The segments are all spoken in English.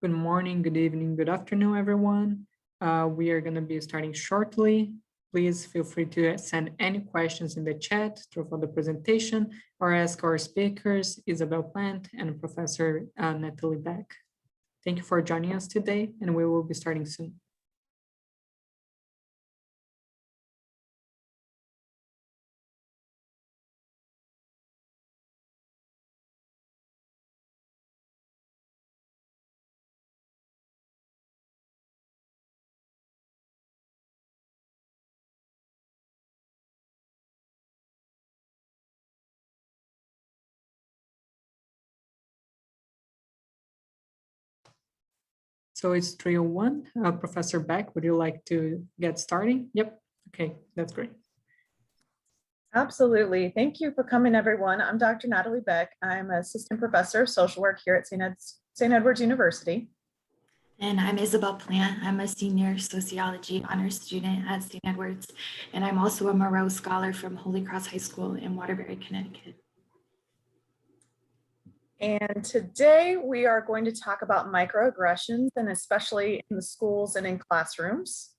Good morning, good evening, good afternoon, everyone. We are going to be starting shortly. Please feel free to send any questions in the chat throughout the presentation or ask our speakers, Isabel Plant and Professor Natalie Beck. Thank you for joining us today, and we will be starting soon. So it's 3:01. Professor Beck, would you like to get started? Yep. Okay, that's great. Absolutely. Thank you for coming, everyone. I'm Dr. Natalie Beck. I'm Assistant Professor of Social Work here at St. Edward's University. And I'm Isabel Plant. I'm a senior sociology honors student at St. Edward's, and I'm also a Moreau Scholar from Holy Cross High School in Waterbury, Connecticut. And today we are going to talk about microaggressions, and especially in the schools and in classrooms.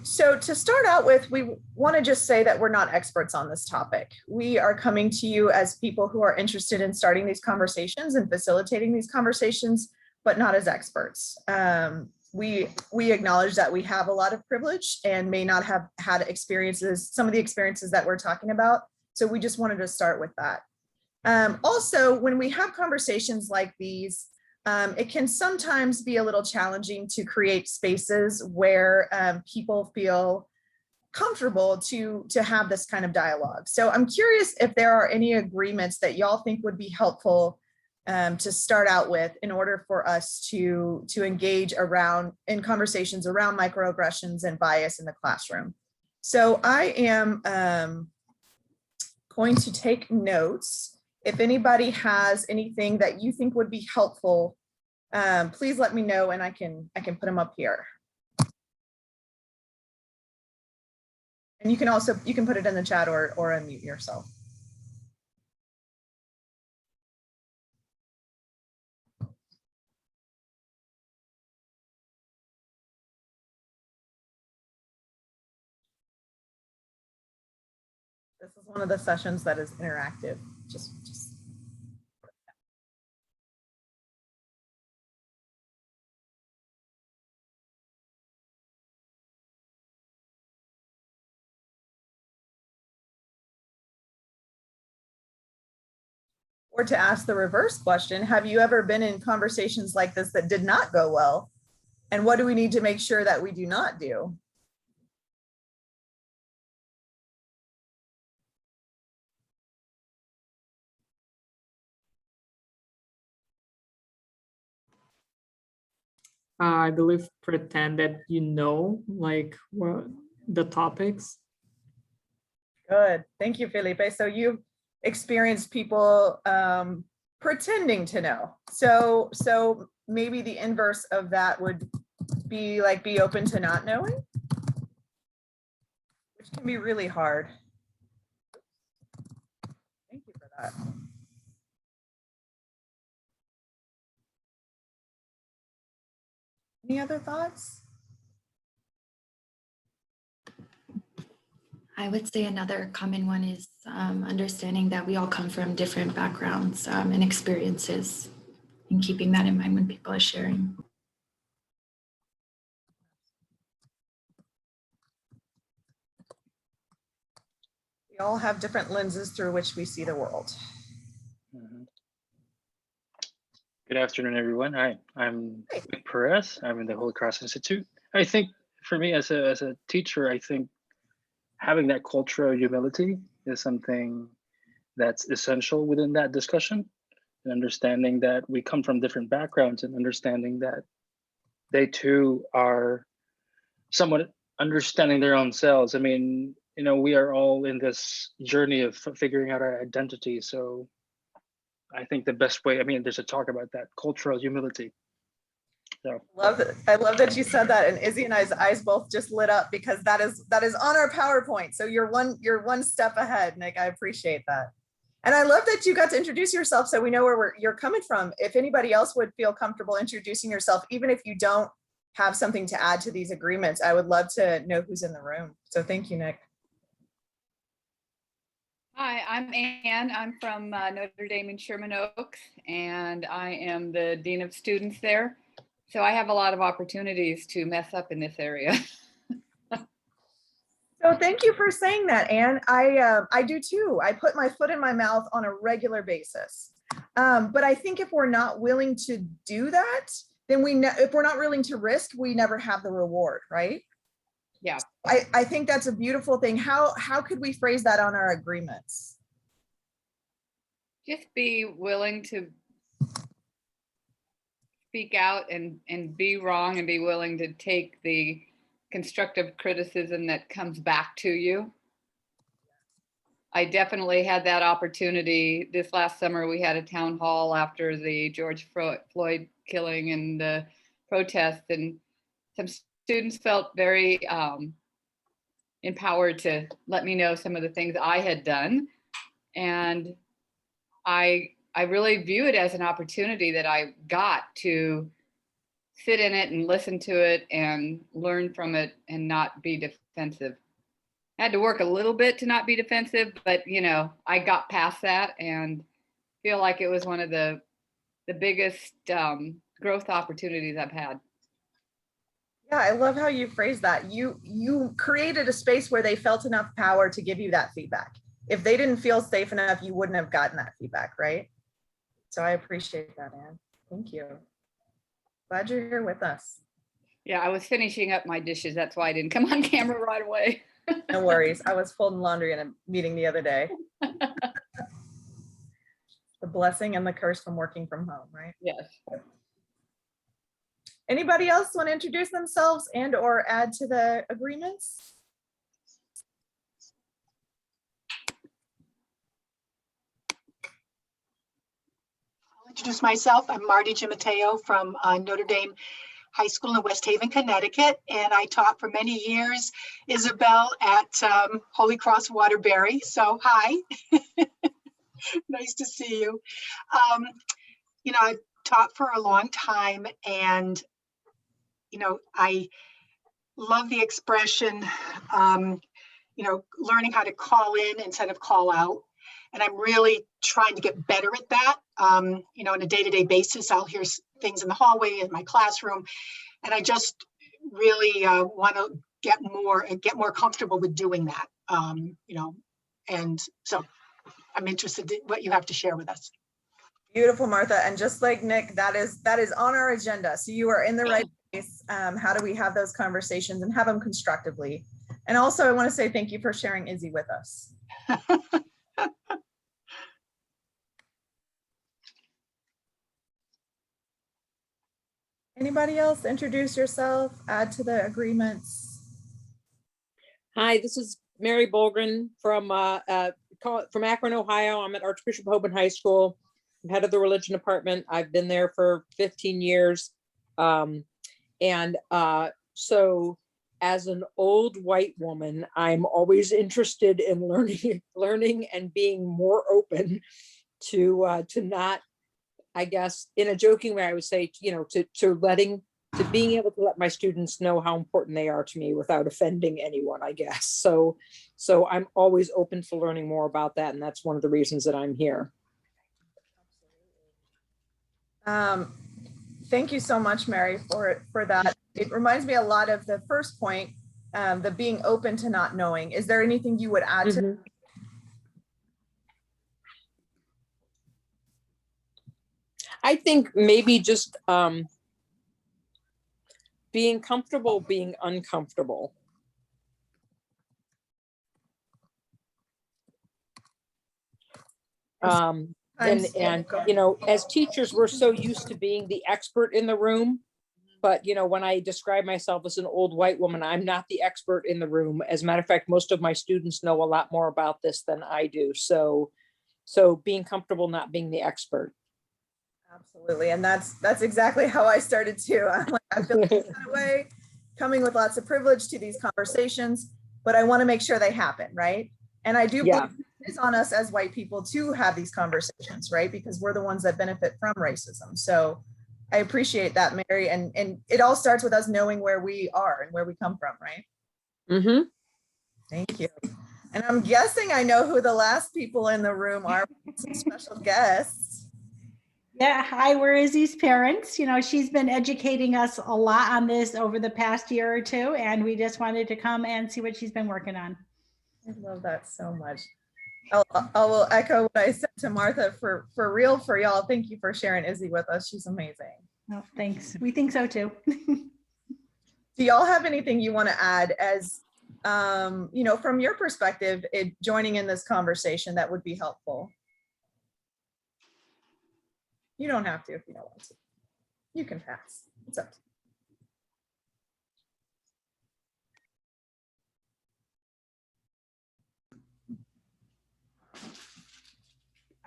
So to start out with, we want to just say that we're not experts on this topic. We are coming to you as people who are interested in starting these conversations and facilitating these conversations, but not as experts. We acknowledge that we have a lot of privilege and may not have had experiences, some of the experiences that we're talking about. So we just wanted to start with that. Also, when we have conversations like these, it can sometimes be a little challenging to create spaces where people feel comfortable to have this kind of dialogue. So I'm curious if there are any agreements that y'all think would be helpful to start out with in order for us to engage in conversations around microaggressions and bias in the classroom. So I am going to take notes. If anybody has anything that you think would be helpful, please let me know and I can put them up here. And you can put it in the chat or unmute yourself. This is one of the sessions that is interactive. Or to ask the reverse question, have you ever been in conversations like this that did not go well? And what do we need to make sure that we do not do? I believe pretend that you know, like, what the topics. Good, thank you, Felipe. So you've experienced people pretending to know. So maybe the inverse of that would be like, be open to not knowing, which can be really hard. Thank you for that. Any other thoughts? I would say another common one is understanding that we all come from different backgrounds and experiences, and keeping that in mind when people are sharing. We all have different lenses through which we see the world. Good afternoon, everyone. Hi, I'm Vic Perez. I'm in the Holy Cross Institute. I think for me as a teacher, I think having that cultural humility is something that's essential within that discussion, and understanding that we come from different backgrounds and understanding that they too are somewhat understanding their own selves. I mean, you know, we are all in this journey of figuring out our identity. So I think the best way, I mean, there's a talk about that cultural humility. So I love that you said that, and Izzy and I's eyes both just lit up because that is on our PowerPoint. So you're one step ahead, Nick. I appreciate that. And I love that you got to introduce yourself so we know where you're coming from. If anybody else would feel comfortable introducing yourself, even if you don't have something to add to these agreements, I would love to know who's in the room. So thank you, Nick. Hi, I'm Ann. I'm from Notre Dame in Sherman Oaks, and I am the Dean of Students there. So I have a lot of opportunities to mess up in this area. So thank you for saying that, Anne. I do too. I put my foot in my mouth on a regular basis. But I think if we're not willing to do that, then if we're not willing to risk, we never have the reward, right? Yeah. I think that's a beautiful thing. How could we phrase that on our agreements? Just be willing to speak out and be wrong, and be willing to take the constructive criticism that comes back to you. I definitely had that opportunity. This last summer, we had a town hall after the George Floyd killing and the protest, and some students felt very empowered to let me know some of the things I had done. And I really view it as an opportunity that I got to sit in it and listen to it and learn from it and not be defensive. I had to work a little bit to not be defensive, but I got past that and feel like it was one of the biggest growth opportunities I've had. Yeah, I love how you phrased that. You created a space where they felt enough power to give you that feedback. If they didn't feel safe enough, you wouldn't have gotten that feedback, right? So I appreciate that, Anne. Thank you. Glad you're here with us. Yeah, I was finishing up my dishes. That's why I didn't come on camera right away. No worries. I was folding laundry in a meeting the other day. The blessing and the curse from working from home, right? Yes. Anybody else want to introduce themselves and or add to the agreements? I'll introduce myself. I'm Marty Gimateo from Notre Dame High School in West Haven, Connecticut, and I taught for many years, Isabel, at Holy Cross Waterbury. So hi, nice to see you. I've taught for a long time, and I love the expression, learning how to call in instead of call out. And I'm really trying to get better at that. On a day-to-day basis, I'll hear things in the hallway, in my classroom, and I just really want to get more comfortable with doing that. And so I'm interested in what you have to share with us. Beautiful, Martha. And just like Nick, that is on our agenda. So you are in the right place. How do we have those conversations and have them constructively? And also, I want to say thank you for sharing Izzy with us. Anybody else introduce yourself, add to the agreements? Hi, this is Mary Bolgren from Akron, Ohio. I'm at Archbishop Hoban High School. I'm head of the religion department. I've been there for 15 years. So as an old white woman, I'm always interested in learning and being more open to not, I guess, in a joking way, I would say, to being able to let my students know how important they are to me without offending anyone, I guess. So I'm always open to learning more about that. And that's one of the reasons that I'm here. Thank you so much, Mary, for that. It reminds me a lot of the first point, the being open to not knowing. Is there anything you would add to? I think maybe just being comfortable being uncomfortable. And as teachers, we're so used to being the expert in the room. But, when I describe myself as an old white woman, I'm not the expert in the room. As a matter of fact, most of my students know a lot more about this than I do. So being comfortable not being the expert. Absolutely. And that's exactly how I started too. I'm like, I feel that way, coming with lots of privilege to these conversations, but I want to make sure they happen, right? And I do believe It's on us as white people to have these conversations, right? Because we're the ones that benefit from racism. So I appreciate that, Mary. And it all starts with us knowing where we are and where we come from, right? Mm-hmm. Thank you. And I'm guessing I know who the last people in the room are, some special guests. Yeah, hi, we're Izzy's parents. You know, she's been educating us a lot on this over the past year or two, and we just wanted to come and see what she's been working on. I love that so much. I will echo what I said to Martha, for real, for y'all. Thank you for sharing Izzy with us. She's amazing. Oh, thanks. We think so too. Do y'all have anything you want to add as, you know, from your perspective, joining in this conversation that would be helpful? You don't have to if you don't want to. You can pass. It's up to you.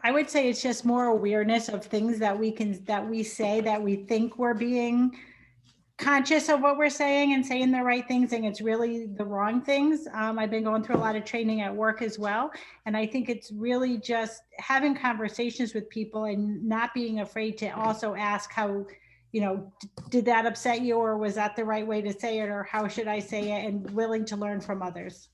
I would say it's just more awareness of things that we say that we think we're being conscious of what we're saying and saying the right things, and it's really the wrong things. I've been going through a lot of training at work as well. And I think it's really just having conversations with people and not being afraid to also ask how, you know, did that upset you, or was that the right way to say it, or how should I say it, and willing to learn from others.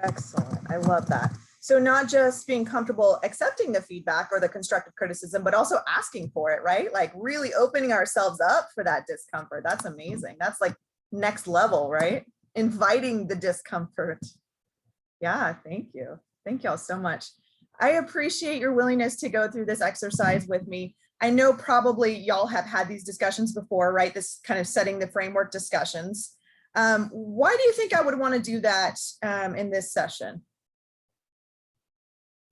Excellent. I love that. So not just being comfortable accepting the feedback or the constructive criticism, but also asking for it, right? Like really opening ourselves up for that discomfort. That's amazing. That's like next level, right? Inviting the discomfort. Yeah, thank you. Thank y'all so much. I appreciate your willingness to go through this exercise with me. I know probably y'all have had these discussions before, right? This kind of setting the framework discussions. Why do you think I would want to do that in this session?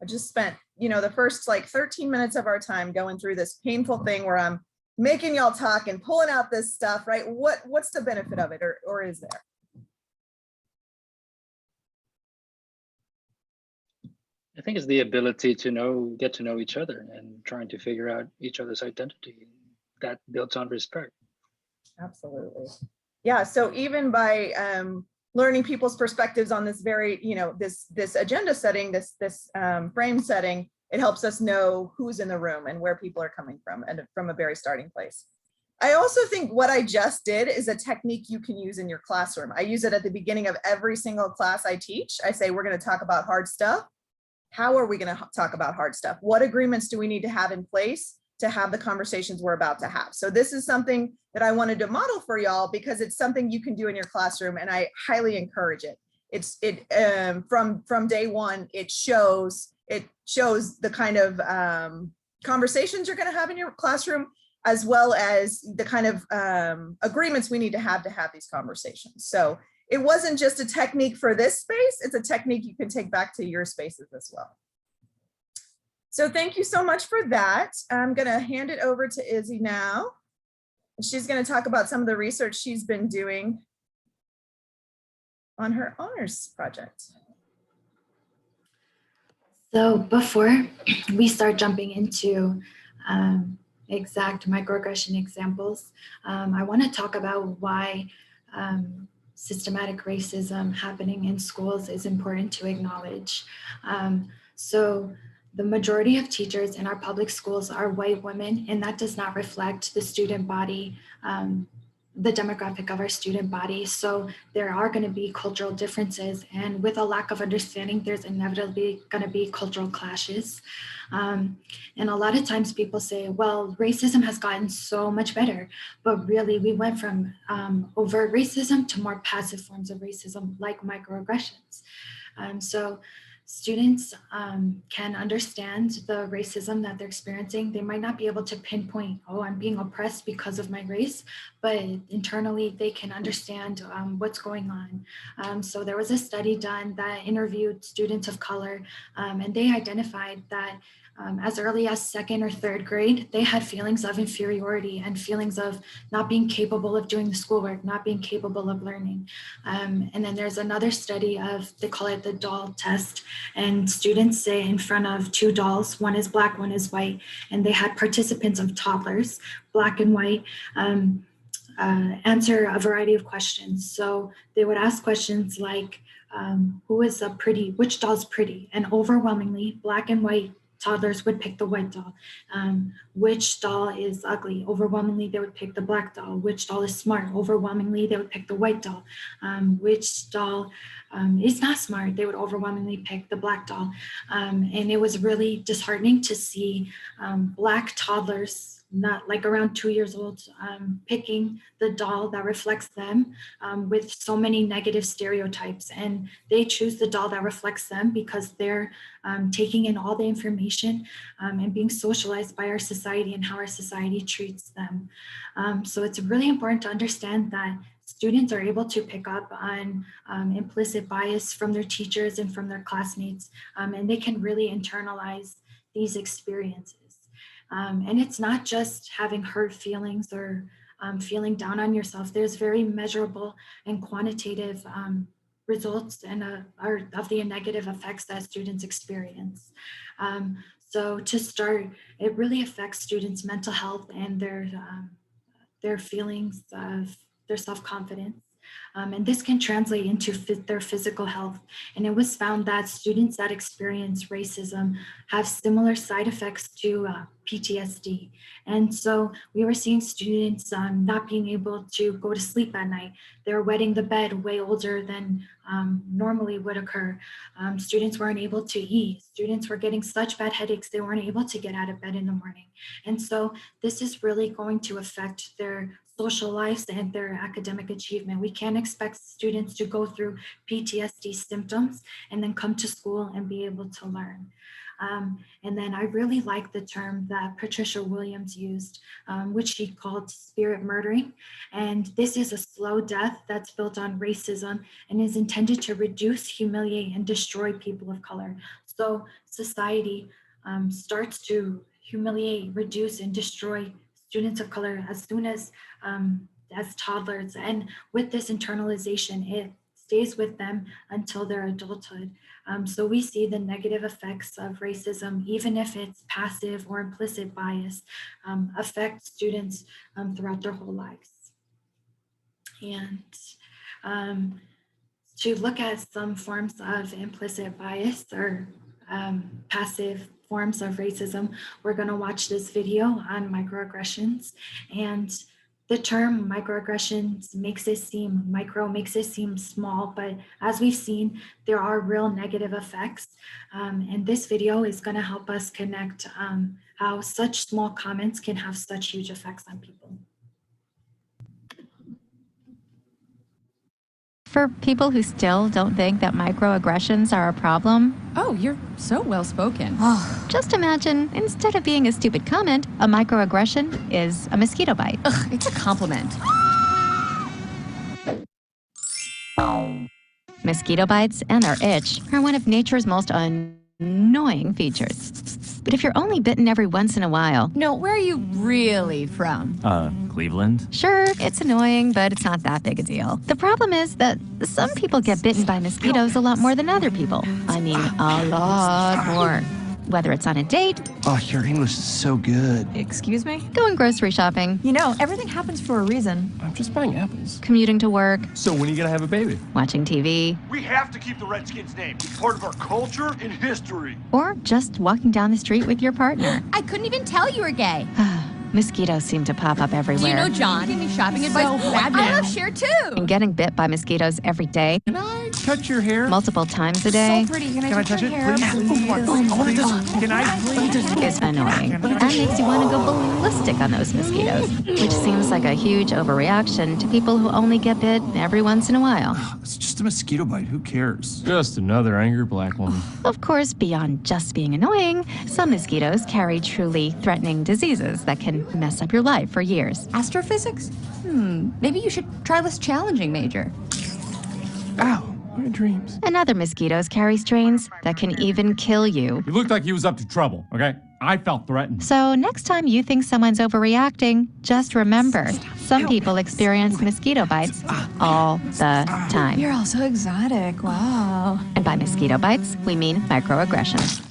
I just spent, you know, the first like 13 minutes of our time going through this painful thing where I'm making y'all talk and pulling out this stuff, right? What's the benefit of it, or is there? I think it's the ability to get to know each other and trying to figure out each other's identity. That builds on respect. Absolutely. Yeah, so even by learning people's perspectives on this very, you know, this agenda setting, this frame setting, it helps us know who's in the room and where people are coming from, and from a very starting place. I also think what I just did is a technique you can use in your classroom. I use it at the beginning of every single class I teach. I say, we're going to talk about hard stuff. How are we going to talk about hard stuff? What agreements do we need to have in place to have the conversations we're about to have? So this is something that I wanted to model for y'all because it's something you can do in your classroom, and I highly encourage it. From day one, it shows the kind of conversations you're going to have in your classroom, as well as the kind of agreements we need to have these conversations. So it wasn't just a technique for this space, it's a technique you can take back to your spaces as well. So thank you so much for that. I'm going to hand it over to Izzy now. She's going to talk about some of the research she's been doing on her honors project. So before we start jumping into exact microaggression examples, I want to talk about why systematic racism happening in schools is important to acknowledge. So the majority of teachers in our public schools are white women, and that does not reflect the student body, the demographic of our student body. So there are going to be cultural differences, and with a lack of understanding, there's inevitably going to be cultural clashes. And a lot of times people say, well, racism has gotten so much better, but really we went from overt racism to more passive forms of racism like microaggressions. So students can understand the racism that they're experiencing. They might not be able to pinpoint, oh, I'm being oppressed because of my race, but internally they can understand what's going on. So there was a study done that interviewed students of color, and they identified that as early as 2nd or 3rd grade, they had feelings of inferiority and feelings of not being capable of doing the schoolwork, not being capable of learning. And then there's another study of, they call it the doll test, and students say in front of 2 dolls, one is black, one is white, and they had participants of toddlers, black and white, answer a variety of questions. So they would ask questions like, which doll's pretty, and overwhelmingly black and white toddlers would pick the white doll. Which doll is ugly? Overwhelmingly, they would pick the black doll. Which doll is smart? Overwhelmingly, they would pick the white doll. Which doll is not smart? They would overwhelmingly pick the black doll. And it was really disheartening to see black toddlers, not like around 2 years old, picking the doll that reflects them with so many negative stereotypes. And they choose the doll that reflects them because they're taking in all the information and being socialized by our society and how our society treats them. So it's really important to understand that students are able to pick up on implicit bias from their teachers and from their classmates, and they can really internalize these experiences. And it's not just having hurt feelings or feeling down on yourself. There's very measurable and quantitative results and of the negative effects that students experience. So to start, it really affects students' mental health and their feelings of their self-confidence. And this can translate into their physical health. And it was found that students that experience racism have similar side effects to PTSD. And so we were seeing students not being able to go to sleep at night. They're wetting the bed way older than normally would occur. Students weren't able to eat. Students were getting such bad headaches, they weren't able to get out of bed in the morning. And so this is really going to affect their social lives and their academic achievement. We can't expect students to go through PTSD symptoms and then come to school and be able to learn. And then I really like the term that Patricia Williams used, which she called spirit murdering. And this is a slow death that's built on racism and is intended to reduce, humiliate, and destroy people of color. So society starts to humiliate, reduce, and destroy students of color as soon as toddlers. And with this internalization, it stays with them until their adulthood. So we see the negative effects of racism, even if it's passive or implicit bias, affect students throughout their whole lives. And to look at some forms of implicit bias or passive forms of racism, we're going to watch this video on microaggressions. And the term microaggressions makes it seem small, but as we've seen, there are real negative effects. And this video is going to help us connect how such small comments can have such huge effects on people. For people who still don't think that microaggressions are a problem, oh, you're so well spoken. just imagine, instead of being a stupid comment, a microaggression is a mosquito bite. Ugh, it's a compliment. Mosquito bites and their itch are one of nature's most annoying features. But if you're only bitten every once in a while... No, where are you really from? Cleveland? Sure, it's annoying, but it's not that big a deal. The problem is that some people get bitten by mosquitoes a lot more than other people. I mean, a lot more. Whether it's on a date... Oh, your English is so good. Excuse me? Going grocery shopping. You know, everything happens for a reason. I'm just buying apples. Commuting to work. So when are you gonna have a baby? Watching TV. We have to keep the Redskins' name. It's part of our culture and history. Or just walking down the street with your partner. I couldn't even tell you were gay. Mosquitoes seem to pop up everywhere. Do you know John? Give me shopping advice. I love Cher too. And getting bit by mosquitoes every day. Can I touch your hair? Multiple times a day. So pretty. Can I touch it, please? Can I please? Is annoying. And makes you want to go ballistic on those mosquitoes, which seems like a huge overreaction to people who only get bit every once in a while. It's just a mosquito bite. Who cares? Just another angry black woman. Of course, beyond just being annoying, some mosquitoes carry truly threatening diseases that can mess up your life for years. Astrophysics? Maybe you should try this challenging major. Ow, my dreams. And other mosquitoes carry strains that can even kill you. He looked like he was up to trouble, okay? I felt threatened. So next time you think someone's overreacting, just remember, some people experience mosquito bites all the time. You're all so exotic. Wow. And by mosquito bites, we mean microaggressions.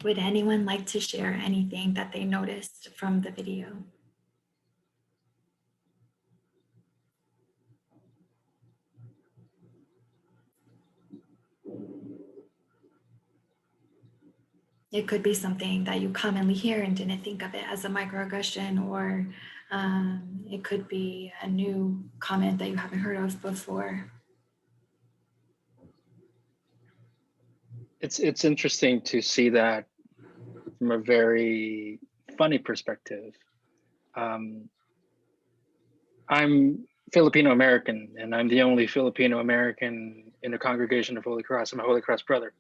Would anyone like to share anything that they noticed from the video? It could be something that you commonly hear and didn't think of it as a microaggression, or it could be a new comment that you haven't heard of before. It's interesting to see that from a very funny perspective. I'm Filipino American, and I'm the only Filipino American in the congregation of Holy Cross. I'm a Holy Cross brother.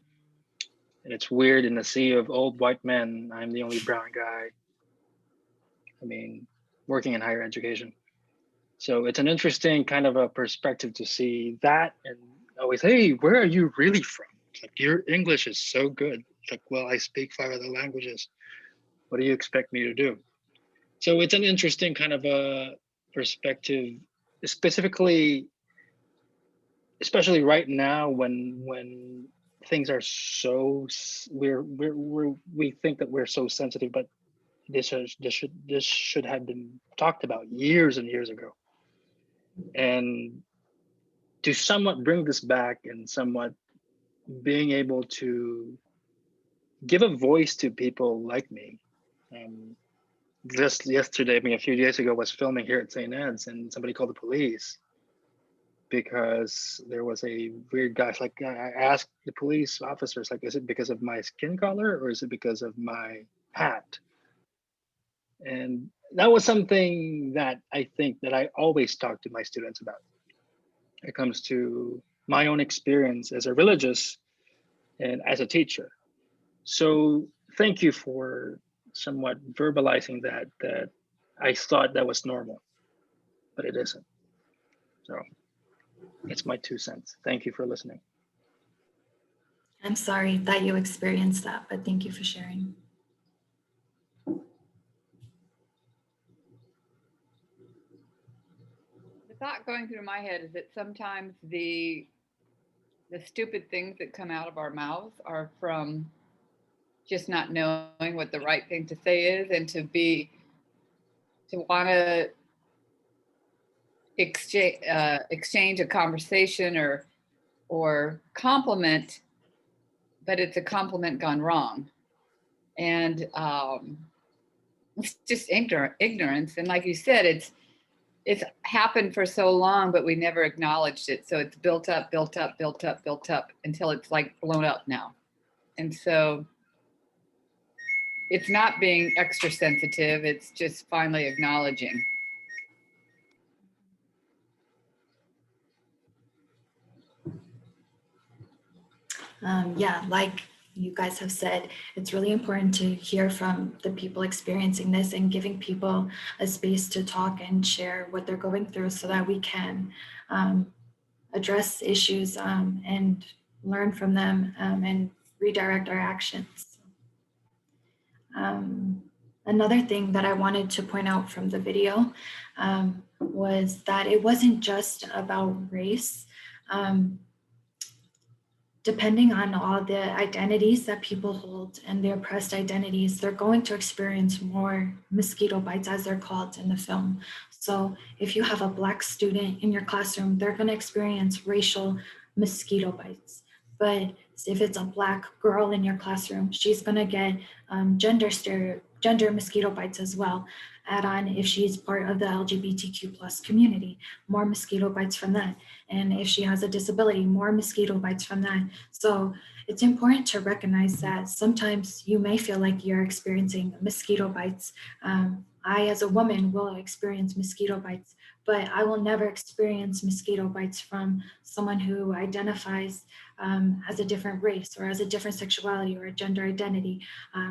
And it's weird, in a sea of old white men, I'm the only brown guy. I mean, working in higher education. So it's an interesting kind of a perspective to see that, and always, hey, where are you really from? It's like, your English is so good. It's like, well, I speak 5 other languages. What do you expect me to do? So it's an interesting kind of a perspective, specifically, especially right now when things are so, we think that we're so sensitive, but this should have been talked about years and years ago. And to somewhat bring this back and somewhat being able to give a voice to people like me. Just yesterday, I mean, a few days ago, was filming here at St. Ed's, and somebody called the police because there was a weird guy. Like, I asked the police officers, like, is it because of my skin color or is it because of my hat? And that was something that I think that I always talk to my students about. It comes to my own experience as a religious and as a teacher. So thank you for somewhat verbalizing that I thought that was normal, but it isn't. So it's my 2 cents. Thank you for listening. I'm sorry that you experienced that, but thank you for sharing. The thought going through my head is that sometimes the stupid things that come out of our mouths are from just not knowing what the right thing to say is, and to want to exchange a conversation or compliment, but it's a compliment gone wrong. And it's just ignorance. And like you said, it's happened for so long, but we never acknowledged it. So it's built up until it's like blown up now. And so it's not being extra sensitive, it's just finally acknowledging. Yeah, like you guys have said, it's really important to hear from the people experiencing this and giving people a space to talk and share what they're going through so that we can address issues and learn from them and redirect our actions. Another thing that I wanted to point out from the video was that it wasn't just about race. Depending on all the identities that people hold and their oppressed identities, they're going to experience more mosquito bites, as they're called in the film. So if you have a Black student in your classroom, they're going to experience racial mosquito bites. But if it's a Black girl in your classroom, she's going to get gender mosquito bites as well. Add on, if she's part of the LGBTQ+ community, more mosquito bites from that. And if she has a disability, more mosquito bites from that. So it's important to recognize that sometimes you may feel like you're experiencing mosquito bites. I, as a woman, will experience mosquito bites, but I will never experience mosquito bites from someone who identifies as a different race or as a different sexuality or a gender identity.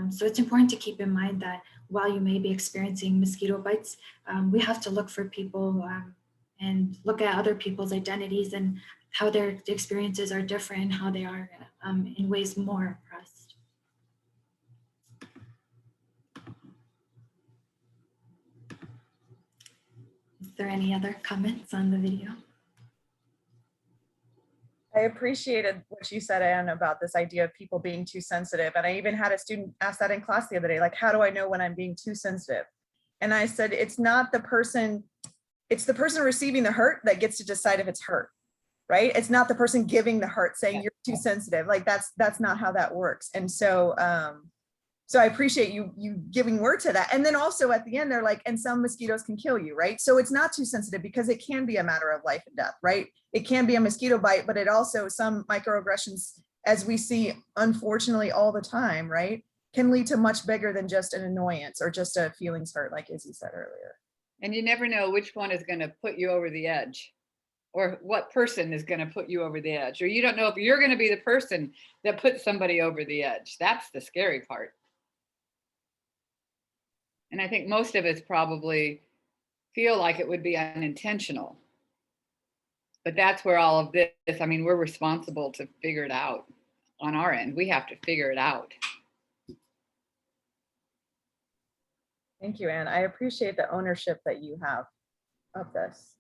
So it's important to keep in mind that while you may be experiencing mosquito bites, we have to look for people and look at other people's identities and how their experiences are different and how they are in ways more oppressed. Is there any other comments on the video? I appreciated what you said, Anne, about this idea of people being too sensitive. And I even had a student ask that in class the other day, like, how do I know when I'm being too sensitive? And I said, it's not the person, it's the person receiving the hurt that gets to decide if it's hurt, right? It's not the person giving the hurt saying you're too sensitive. Like that's not how that works. And so, so I appreciate you giving word to that. And then also at the end, they're like, and some mosquitoes can kill you, right? So it's not too sensitive because it can be a matter of life and death, right? It can be a mosquito bite, but it also, some microaggressions, as we see, unfortunately, all the time, right, can lead to much bigger than just an annoyance or just a feelings hurt, like Izzy said earlier. And you never know which one is going to put you over the edge, or what person is going to put you over the edge, or you don't know if you're going to be the person that puts somebody over the edge. That's the scary part. And I think most of us probably feel like it would be unintentional. But that's where all of this, I mean, we're responsible to figure it out on our end. We have to figure it out. Thank you, Anne. I appreciate the ownership that you have of this.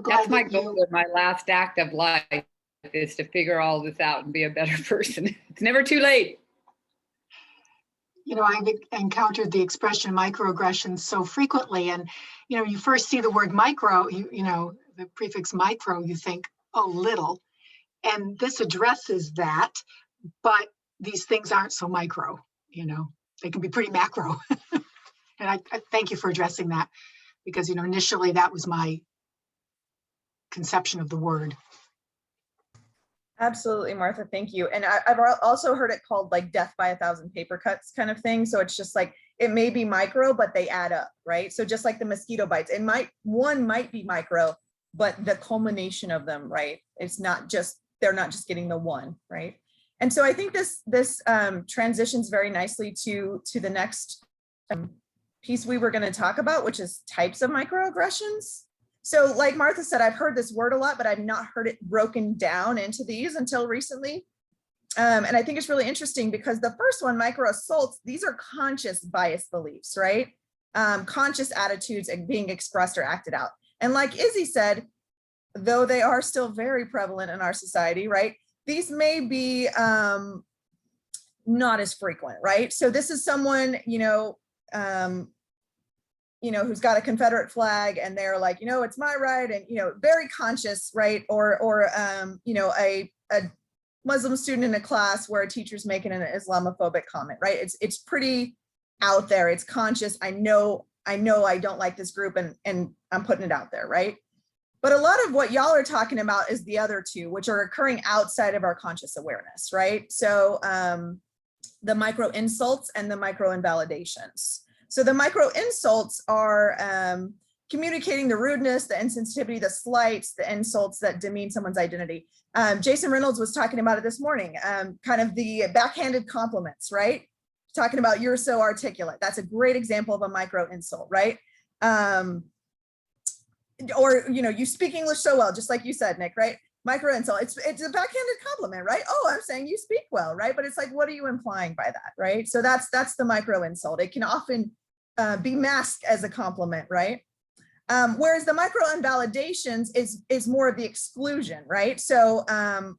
That's my goal of my last act of life, is to figure all this out and be a better person. It's never too late. You know, I've encountered the expression microaggressions so frequently, and you know, you first see the word micro, you know, the prefix micro, you think, oh, little, and this addresses that, but these things aren't so micro, you know, they can be pretty macro. And I thank you for addressing that, because, you know, initially that was my conception of the word. Absolutely, Martha, thank you. And I've also heard it called like death by 1,000 paper cuts kind of thing. So it's just like, it may be micro, but they add up, right? So just like the mosquito bites, one might be micro, but the culmination of them, right? It's not just, they're not just getting the one, right? And so I think this transitions very nicely to the next piece we were going to talk about, which is types of microaggressions. So like Martha said, I've heard this word a lot, but I've not heard it broken down into these until recently. And I think it's really interesting because the first one, micro assaults, these are conscious bias beliefs, right? Conscious attitudes and being expressed or acted out. And like Izzy said, though they are still very prevalent in our society, right? These may be not as frequent, right? So this is someone, who's got a Confederate flag and they're like, it's my right, and very conscious, right? Or a Muslim student in a class where a teacher's making an Islamophobic comment, right? It's pretty out there. It's conscious. I know I don't like this group, and I'm putting it out there, right? But a lot of what y'all are talking about is the other two, which are occurring outside of our conscious awareness, right? So the micro insults and the micro invalidations. So the micro insults are communicating the rudeness, the insensitivity, the slights, the insults that demean someone's identity. Jason Reynolds was talking about it this morning, kind of the backhanded compliments, right? Talking about you're so articulate. That's a great example of a micro insult, right? Or, you speak English so well, just like you said, Nick, right? Micro insult, it's a backhanded compliment, right? Oh, I'm saying you speak well, right? But it's like, what are you implying by that, right? So that's the micro insult. It can often be masked as a compliment, right? Whereas the micro invalidations is more of the exclusion, right? So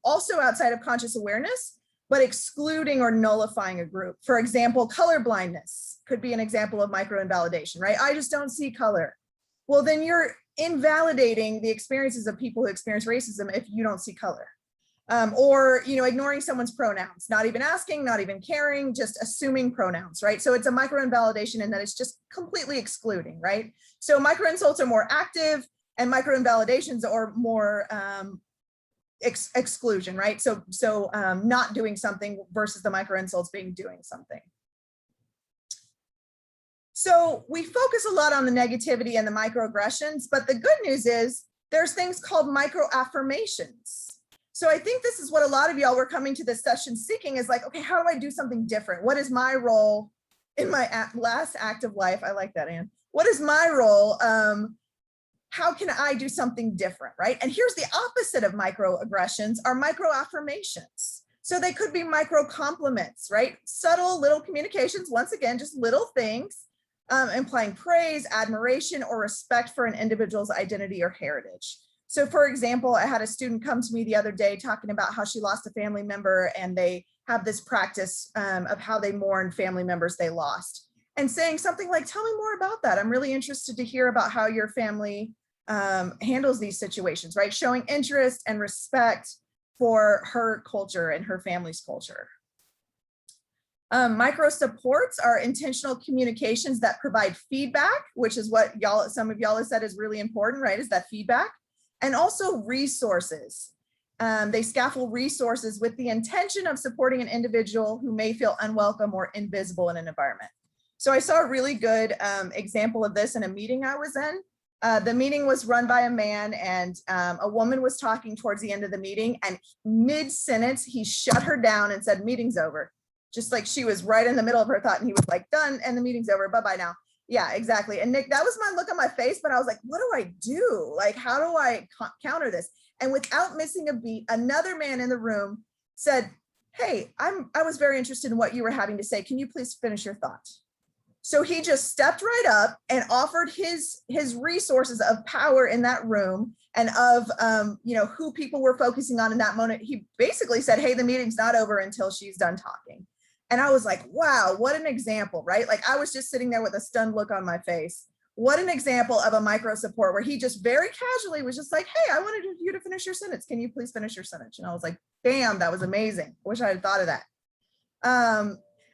also outside of conscious awareness, but excluding or nullifying a group. For example, color blindness could be an example of micro invalidation, right? I just don't see color. Well, then you're invalidating the experiences of people who experience racism if you don't see color. Or ignoring someone's pronouns, not even asking, not even caring, just assuming pronouns, right? So it's a micro invalidation in that it's just completely excluding, right? So micro insults are more active and micro invalidations are more exclusion, right? So not doing something versus the micro insults being doing something. So we focus a lot on the negativity and the microaggressions, but the good news is there's things called micro affirmations. So I think this is what a lot of y'all were coming to this session seeking, is like, okay, how do I do something different? What is my role in my last act of life? I like that, Anne. What is my role? How can I do something different, right? And here's the opposite of microaggressions are micro affirmations. So they could be micro compliments, right? Subtle little communications, once again, just little things, implying praise, admiration, or respect for an individual's identity or heritage. So for example, I had a student come to me the other day talking about how she lost a family member, and they have this practice of how they mourn family members they lost, and saying something like, tell me more about that. I'm really interested to hear about how your family handles these situations, right? Showing interest and respect for her culture and her family's culture. Micro supports are intentional communications that provide feedback, which is what some of y'all have said is really important, right? Is that feedback, and also resources. They scaffold resources with the intention of supporting an individual who may feel unwelcome or invisible in an environment. So I saw a really good example of this in a meeting I was in. The meeting was run by a man, and a woman was talking towards the end of the meeting, and mid-sentence, he shut her down and said, meeting's over. Just like she was right in the middle of her thought, and he was like, done, and the meeting's over, bye-bye now. Yeah, exactly. And Nick, that was my look on my face, but I was like, what do I do? Like, how do I counter this? And without missing a beat, another man in the room said, hey, I was very interested in what you were having to say. Can you please finish your thought? So he just stepped right up and offered his resources of power in that room, and of who people were focusing on in that moment. He basically said, hey, the meeting's not over until she's done talking. And I was like, wow, what an example, right? Like, I was just sitting there with a stunned look on my face. What an example of a micro support, where he just very casually was just like, hey, I wanted you to finish your sentence. Can you please finish your sentence? And I was like, damn, that was amazing. Wish I had thought of that.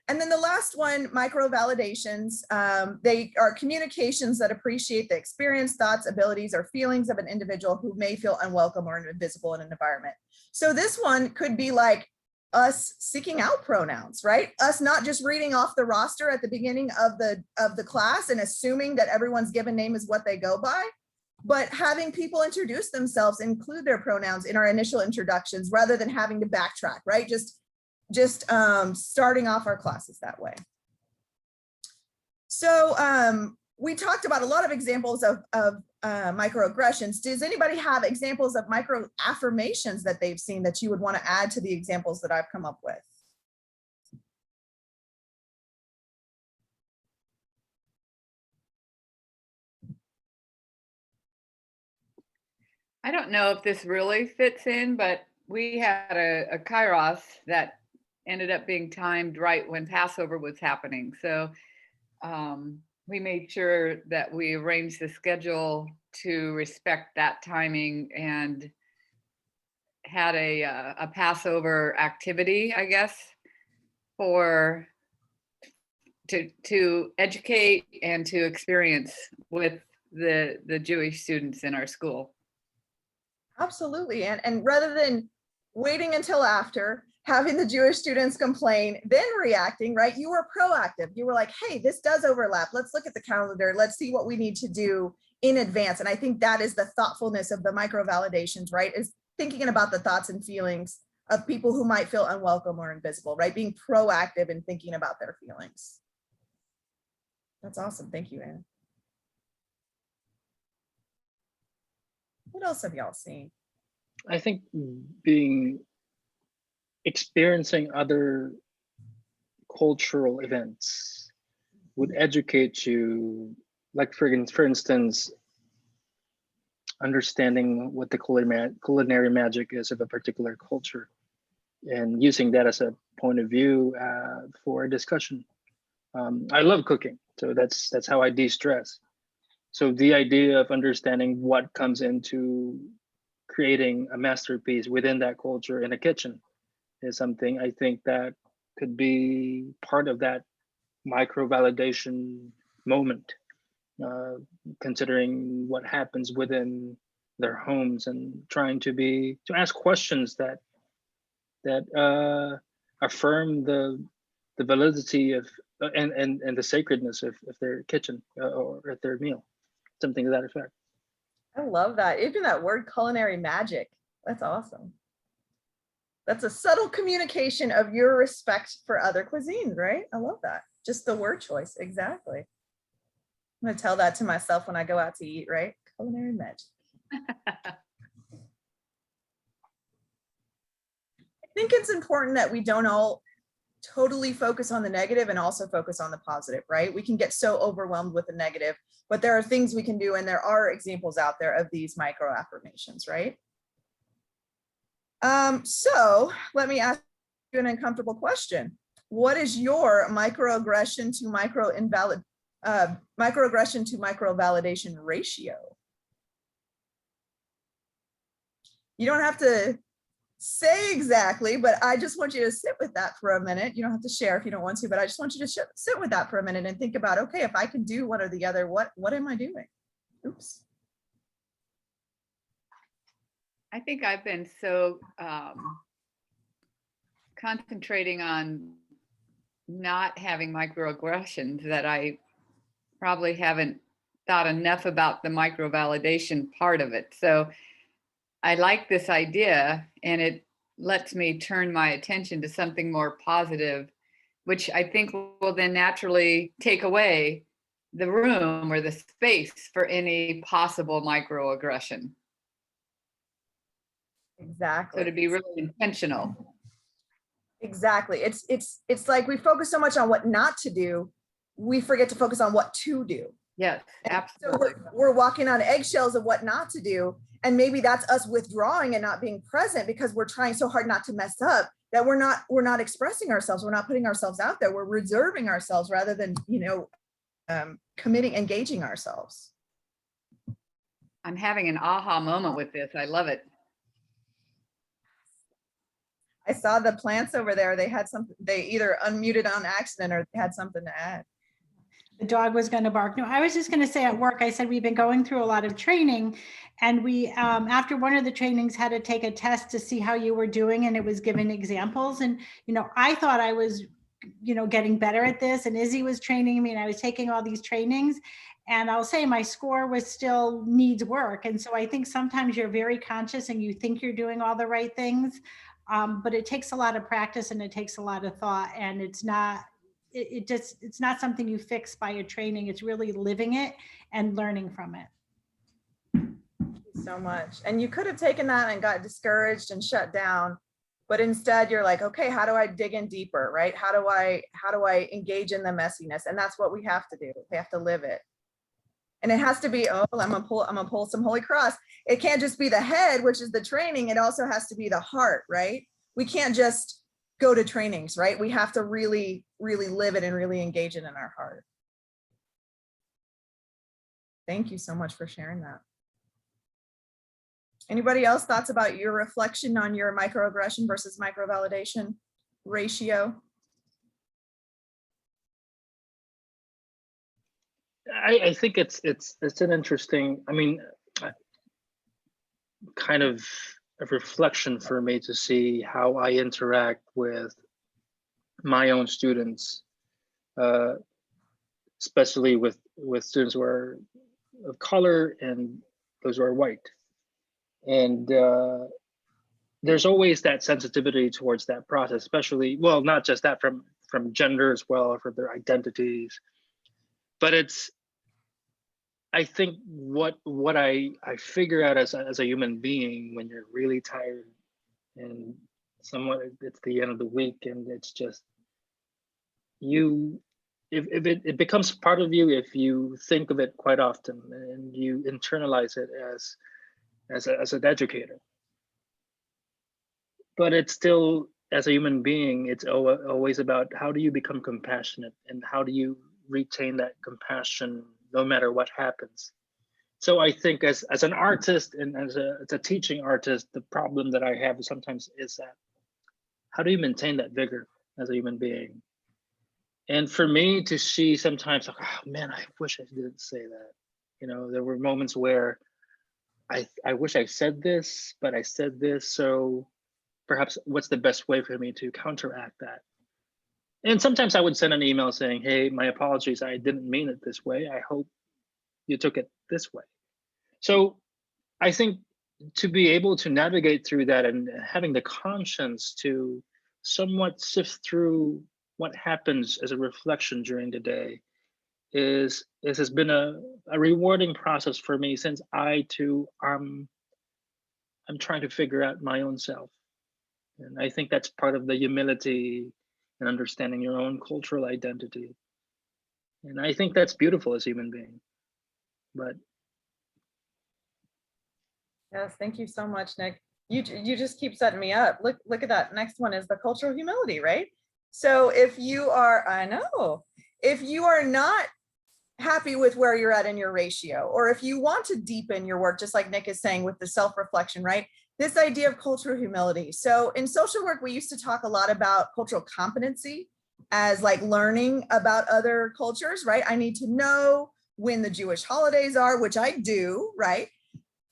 And then the last one, micro validations. They are communications that appreciate the experience, thoughts, abilities, or feelings of an individual who may feel unwelcome or invisible in an environment. So this one could be like us seeking out pronouns, right? Us not just reading off the roster at the beginning of the class and assuming that everyone's given name is what they go by, but having people introduce themselves, include their pronouns in our initial introductions, rather than having to backtrack, right? Just starting off our classes that way. So we talked about a lot of examples of microaggressions. Does anybody have examples of micro affirmations that they've seen that you would want to add to the examples that I've come up with? I don't know if this really fits in, but we had a Kairos that ended up being timed right when Passover was happening. So we made sure that we arranged the schedule to respect that timing, and had a Passover activity, I guess, to educate and to experience with the Jewish students in our school. Absolutely. And rather than waiting until after, having the Jewish students complain, then reacting, right? You were proactive. You were like, hey, this does overlap. Let's look at the calendar. Let's see what we need to do in advance. And I think that is the thoughtfulness of the micro validations, right? Is thinking about the thoughts and feelings of people who might feel unwelcome or invisible, right? Being proactive and thinking about their feelings. That's awesome. Thank you, Anna. What else have y'all seen? I think experiencing other cultural events would educate you, like for instance, understanding what the culinary magic is of a particular culture, and using that as a point of view for a discussion. I love cooking, so that's how I de-stress. So the idea of understanding what comes into creating a masterpiece within that culture in a kitchen is something I think that could be part of that micro validation moment, considering what happens within their homes, and trying to ask questions that affirm the validity of and the sacredness of their kitchen or at their meal, something to that effect. I love that. Even that word culinary magic. That's awesome. That's a subtle communication of your respect for other cuisines, right? I love that. Just the word choice. Exactly. I'm going to tell that to myself when I go out to eat, right? Culinary magic. I think it's important that we don't all totally focus on the negative and also focus on the positive, right? We can get so overwhelmed with the negative, but there are things we can do, and there are examples out there of these micro affirmations, right? So let me ask you an uncomfortable question. What is your microaggression to microaggression to micro validation ratio? You don't have to say exactly, but I just want you to sit with that for a minute. You don't have to share if you don't want to, but I just want you to sit with that for a minute and think about, okay, if I can do one or the other, what am I doing? Oops. I think I've been so concentrating on not having microaggressions that I probably haven't thought enough about the microvalidation part of it. So I like this idea, and it lets me turn my attention to something more positive, which I think will then naturally take away the room or the space for any possible microaggression. Exactly. So to be really intentional. Exactly. It's like we focus so much on what not to do, we forget to focus on what to do. Yes, absolutely. So we're walking on eggshells of what not to do. And maybe that's us withdrawing and not being present because we're trying so hard not to mess up that we're not expressing ourselves. We're not putting ourselves out there. We're reserving ourselves rather than, engaging ourselves. I'm having an aha moment with this. I love it. I saw the plants over there. They had something, they either unmuted on accident or had something to add. The dog was going to bark. No, I was just going to say at work, I said, we've been going through a lot of training, and we, after one of the trainings, had to take a test to see how you were doing, and it was given examples. And, I thought I was, getting better at this, and Izzy was training me, and I was taking all these trainings, and I'll say my score was still needs work. And so I think sometimes you're very conscious and you think you're doing all the right things, but it takes a lot of practice and it takes a lot of thought, and it's not something you fix by a training. It's really living it and learning from it. Thank you so much. And you could have taken that and got discouraged and shut down, but instead you're like, okay, how do I dig in deeper, right? How do I engage in the messiness? And that's what we have to do. We have to live it. And it has to be, I'm gonna pull some Holy Cross. It can't just be the head, which is the training. It also has to be the heart, right? We can't just go to trainings, right? We have to really, really live it and really engage it in our heart. Thank you so much for sharing that. Anybody else thoughts about your reflection on your microaggression versus microvalidation ratio? I think it's an interesting, kind of a reflection for me to see how I interact with my own students, especially with students who are of color and those who are white. And there's always that sensitivity towards that process, especially, well, not just that, from gender as well, from their identities. But I think what I figure out as a human being when you're really tired and somewhat it's the end of the week and it's just if it becomes part of you if you think of it quite often and you internalize it as an educator. But it's still, as a human being, it's always about how do you become compassionate and how do you retain that compassion no matter what happens. So I think as an artist and as a teaching artist, the problem that I have sometimes is that how do you maintain that vigor as a human being? And for me to see sometimes, like, oh man, I wish I didn't say that. There were moments where I wish I said this, but I said this. So perhaps what's the best way for me to counteract that? And sometimes I would send an email saying, hey, my apologies, I didn't mean it this way. I hope you took it this way. So I think to be able to navigate through that and having the conscience to somewhat sift through what happens as a reflection during the day has been a rewarding process for me, since I too I'm trying to figure out my own self. And I think that's part of the humility and understanding your own cultural identity. And I think that's beautiful as a human being. But yes, thank you so much, Nick. You just keep setting me up. Look at that. Next one is the cultural humility, right? So if you are, if you are not happy with where you're at in your ratio, or if you want to deepen your work, just like Nick is saying with the self-reflection, right? This idea of cultural humility. So in social work, we used to talk a lot about cultural competency as like learning about other cultures, right? I need to know when the Jewish holidays are, which I do, right?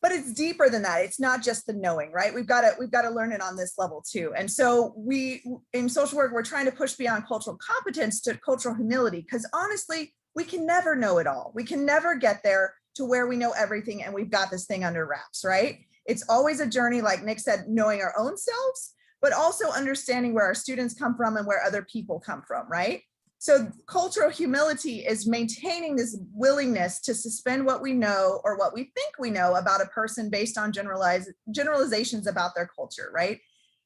But it's deeper than that. It's not just the knowing, right? We've got to learn it on this level too. And so we, in social work, we're trying to push beyond cultural competence to cultural humility, because honestly, we can never know it all. We can never get there to where we know everything and we've got this thing under wraps, right? It's always a journey, like Nick said, knowing our own selves, but also understanding where our students come from and where other people come from, right? So cultural humility is maintaining this willingness to suspend what we know or what we think we know about a person based on generalizations about their culture, right?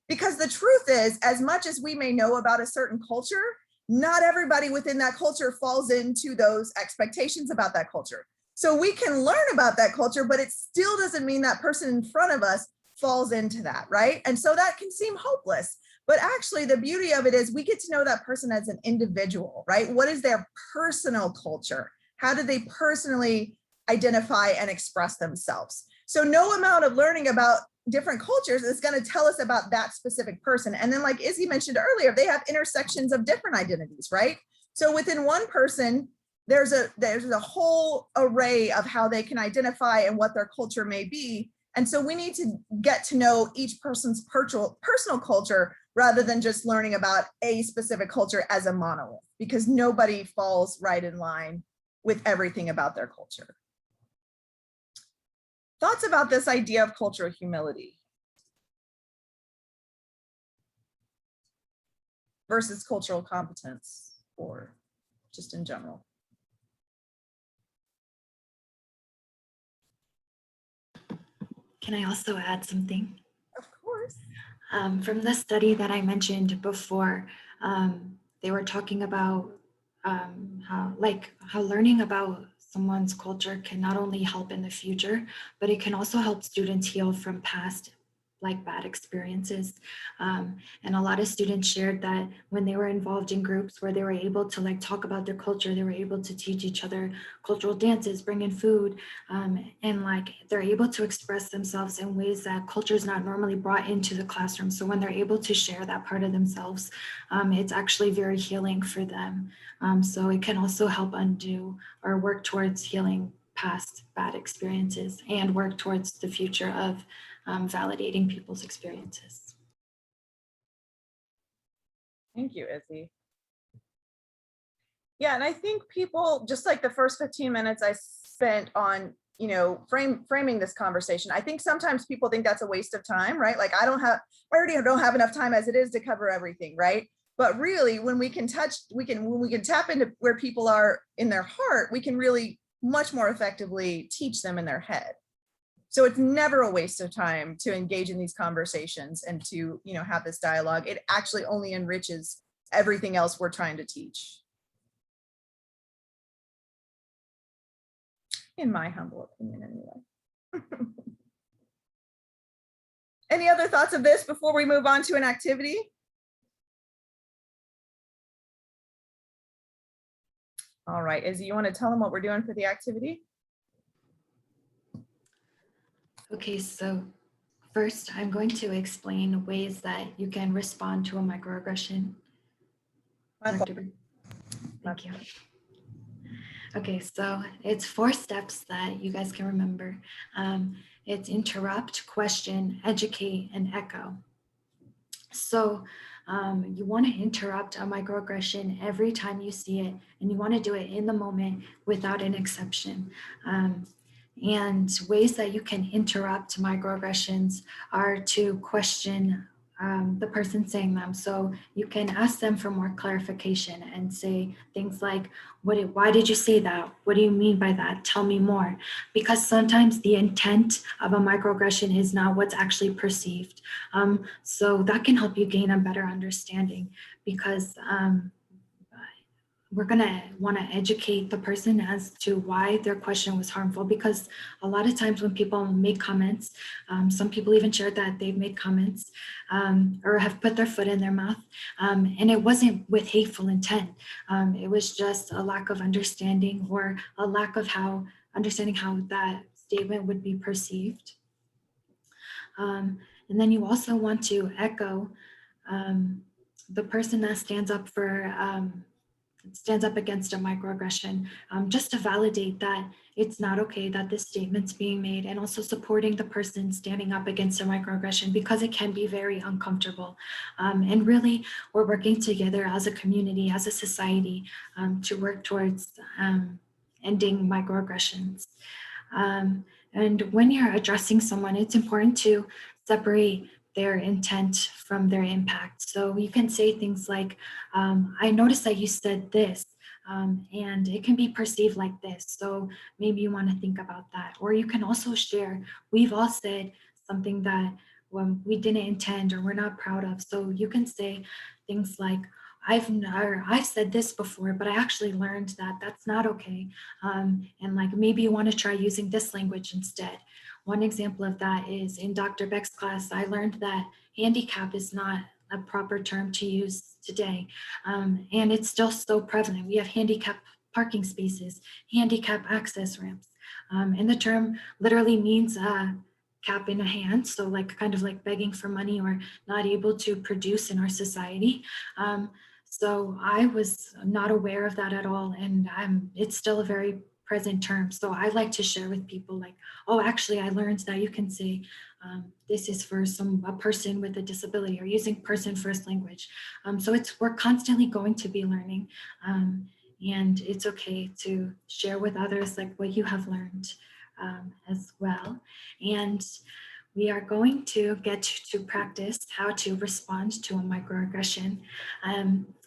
Because the truth is, as much as we may know about a certain culture, not everybody within that culture falls into those expectations about that culture. So we can learn about that culture, but it still doesn't mean that person in front of us falls into that, right? And so that can seem hopeless, but actually the beauty of it is we get to know that person as an individual, right? What is their personal culture? How do they personally identify and express themselves? So no amount of learning about different cultures is going to tell us about that specific person. And then like Izzy mentioned earlier, they have intersections of different identities, right? So within one person, there's a whole array of how they can identify and what their culture may be. And so we need to get to know each person's personal culture rather than just learning about a specific culture as a monolith, because nobody falls right in line with everything about their culture. Thoughts about this idea of cultural humility versus cultural competence, or just in general? Can I also add something? Of course. From the study that I mentioned before, they were talking about how learning about someone's culture can not only help in the future, but it can also help students heal from past bad experiences. And a lot of students shared that when they were involved in groups where they were able to talk about their culture, they were able to teach each other cultural dances, bring in food, and they're able to express themselves in ways that culture is not normally brought into the classroom. So when they're able to share that part of themselves, it's actually very healing for them. So it can also help undo or work towards healing past bad experiences and work towards the future of validating people's experiences. Thank you, Izzy. Yeah, and I think people, just like the first 15 minutes I spent on, framing this conversation, I think sometimes people think that's a waste of time, right? Like I already don't have enough time as it is to cover everything, right? But really, when we can when we can tap into where people are in their heart, we can really much more effectively teach them in their head. So it's never a waste of time to engage in these conversations and to, have this dialogue. It actually only enriches everything else we're trying to teach. In my humble opinion, anyway. Any other thoughts of this before we move on to an activity? All right, Izzy, you want to tell them what we're doing for the activity? Okay, so first I'm going to explain ways that you can respond to a microaggression. Thank you. Okay, so it's 4 steps that you guys can remember. It's interrupt, question, educate, and echo. So you want to interrupt a microaggression every time you see it, and you want to do it in the moment without an exception. And ways that you can interrupt microaggressions are to question the person saying them. So you can ask them for more clarification and say things like, why did you say that? What do you mean by that? Tell me more. Because sometimes the intent of a microaggression is not what's actually perceived. So that can help you gain a better understanding, because we're gonna wanna educate the person as to why their question was harmful, because a lot of times when people make comments, some people even shared that they've made comments or have put their foot in their mouth, and it wasn't with hateful intent. It was just a lack of understanding, or a lack of understanding how that statement would be perceived. And then you also want to echo the person that stands up against a microaggression, just to validate that it's not okay that this statement's being made, and also supporting the person standing up against a microaggression, because it can be very uncomfortable. And really, we're working together as a community, as a society, to work towards ending microaggressions. And when you're addressing someone, it's important to separate their intent from their impact. So you can say things like, I noticed that you said this, and it can be perceived like this. So maybe you want to think about that. Or you can also share, we've all said something that we didn't intend or we're not proud of. So you can say things like, I've said this before, but I actually learned that that's not okay. And like, maybe you want to try using this language instead. One example of that is in Dr. Beck's class, I learned that handicap is not a proper term to use today. And it's still so prevalent. We have handicap parking spaces, handicap access ramps. And the term literally means cap in a hand. So like kind of like begging for money or not able to produce in our society. So I was not aware of that at all. And it's still a very present term. So I like to share with people like, oh, actually, I learned that you can say, this is for a person with a disability, or using person first language. So we're constantly going to be learning, and it's okay to share with others like what you have learned as well. And we are going to get to practice how to respond to a microaggression.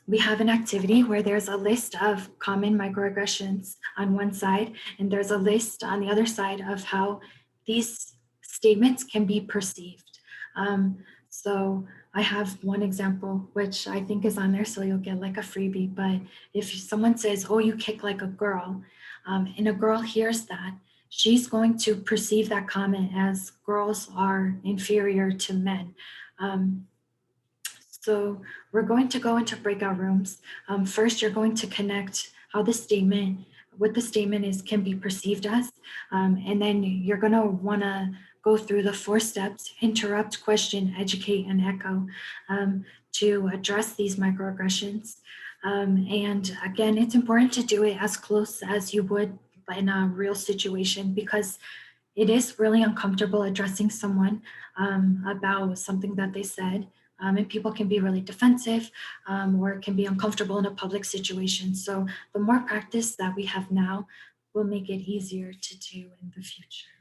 We have an activity where there's a list of common microaggressions on one side, and there's a list on the other side of how these statements can be perceived. So I have one example, which I think is on there, so you'll get like a freebie. But if someone says, oh, you kick like a girl, and a girl hears that, she's going to perceive that comment as girls are inferior to men. So we're going to go into breakout rooms. First, you're going to connect how what the statement is can be perceived as. And then you're gonna wanna go through the 4 steps: interrupt, question, educate, and echo, to address these microaggressions. And again, it's important to do it as close as you would in a real situation, because it is really uncomfortable addressing someone about something that they said. And people can be really defensive, or it can be uncomfortable in a public situation. So the more practice that we have now will make it easier to do in the future.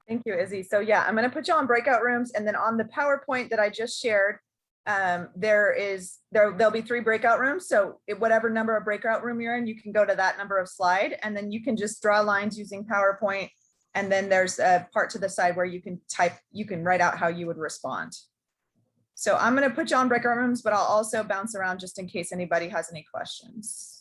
Thank you, Izzy. So yeah, I'm going to put you on breakout rooms, and then on the PowerPoint that I just shared, there'll be 3 breakout rooms. So whatever number of breakout room you're in, you can go to that number of slide, and then you can just draw lines using PowerPoint. And then there's a part to the side where you can write out how you would respond. So I'm going to put you on breakout rooms, but I'll also bounce around just in case anybody has any questions.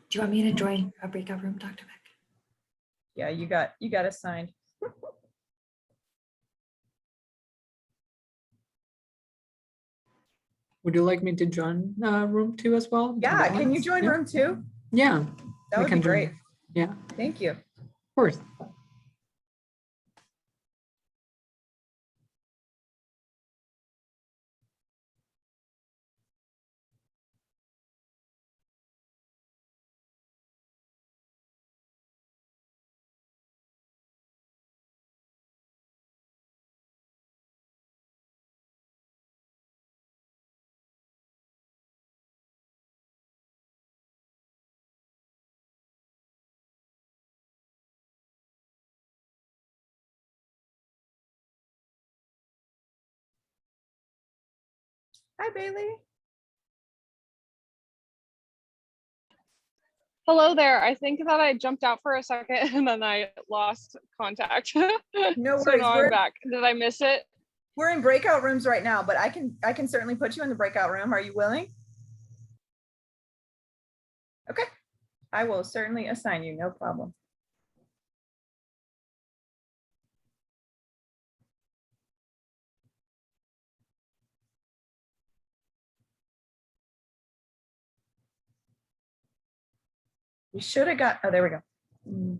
Do you want me to join a breakout room, Dr. Beck? Yeah, you got assigned. Would you like me to join room 2 as well? Yeah, can you join room 2? Yeah. That would be great. Yeah. Thank you. Of course. Hi, Bailey. Hello there. I think that I jumped out for a second and then I lost contact. No So worries. now I'm back. Did I miss it? We're in breakout rooms right now, but I can certainly put you in the breakout room. Are you willing? Okay. I will certainly assign you, no problem. We should have got, oh, there we go. Mhm.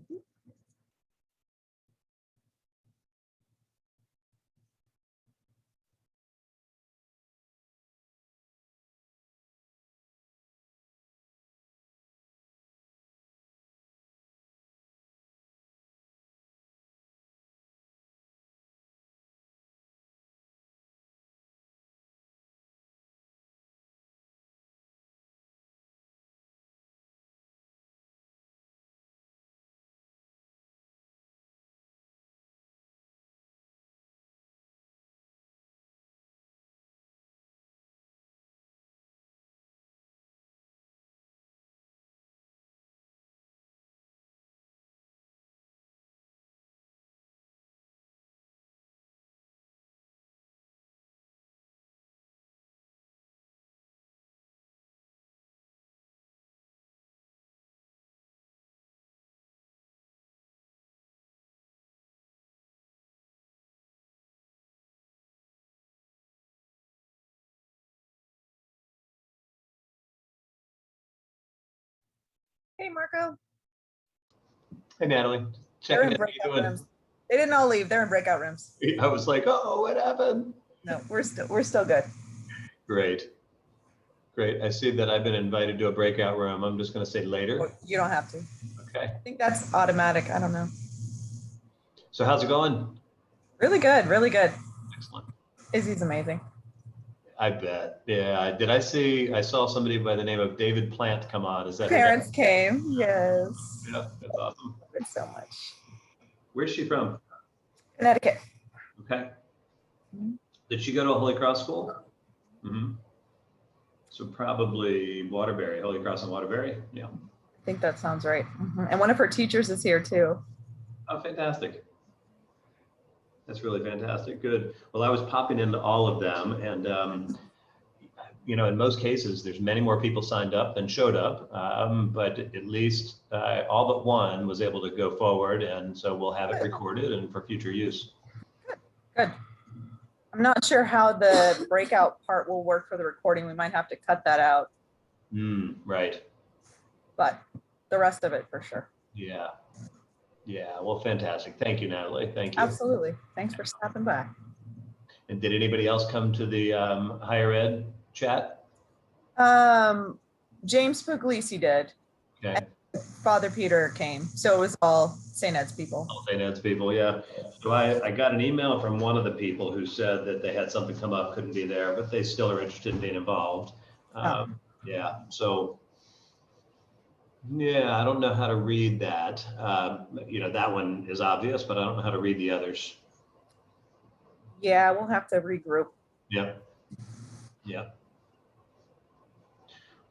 Hey, Marco. Hey, Natalie. They're Checking in in. How you breakout doing? rooms. They didn't all leave. They're in breakout rooms. I was like, oh, what happened? No, we're still good. Great. Great. I see that I've been invited to a breakout room. I'm just going to say later. You don't have to. Okay. I think that's automatic. I don't know. So how's it going? Really good. Really good. Excellent. Izzy's amazing. I bet. Yeah. I saw somebody by the name of David Plant come on. Is that her Parents name? came. Yes. Yeah, that's awesome. Love it so much. Where's she from? Connecticut. Okay. Mhm. Did she go to a Holy Cross school? Mm-hmm. So probably Waterbury, Holy Cross and Waterbury. Yeah. I think that sounds right. Mhm. And one of her teachers is here too. Oh, fantastic. That's really fantastic. Good. Well, I was popping into all of them, and in most cases, there's many more people signed up than showed up, but at least all but one was able to go forward, and so we'll have it recorded and for future use. Good. I'm not sure how the breakout part will work for the recording. We might have to cut that out, Right. but the rest of it for sure. Yeah. Yeah. Well, fantastic. Thank you, Natalie. Thank you. Absolutely. Thanks for stopping by. And did anybody else come to the higher ed chat? James Puglisi did. Okay. Father Peter came. So it was all St. Ed's people. All St. Ed's people, yeah. So I got an email from one of the people who said that they had something come up, couldn't be there, but they still are interested in being involved. Yeah. So yeah, I don't know how to read that. That one is obvious, but I don't know how to read the others. Yeah, we'll have to regroup. Yep. Yep.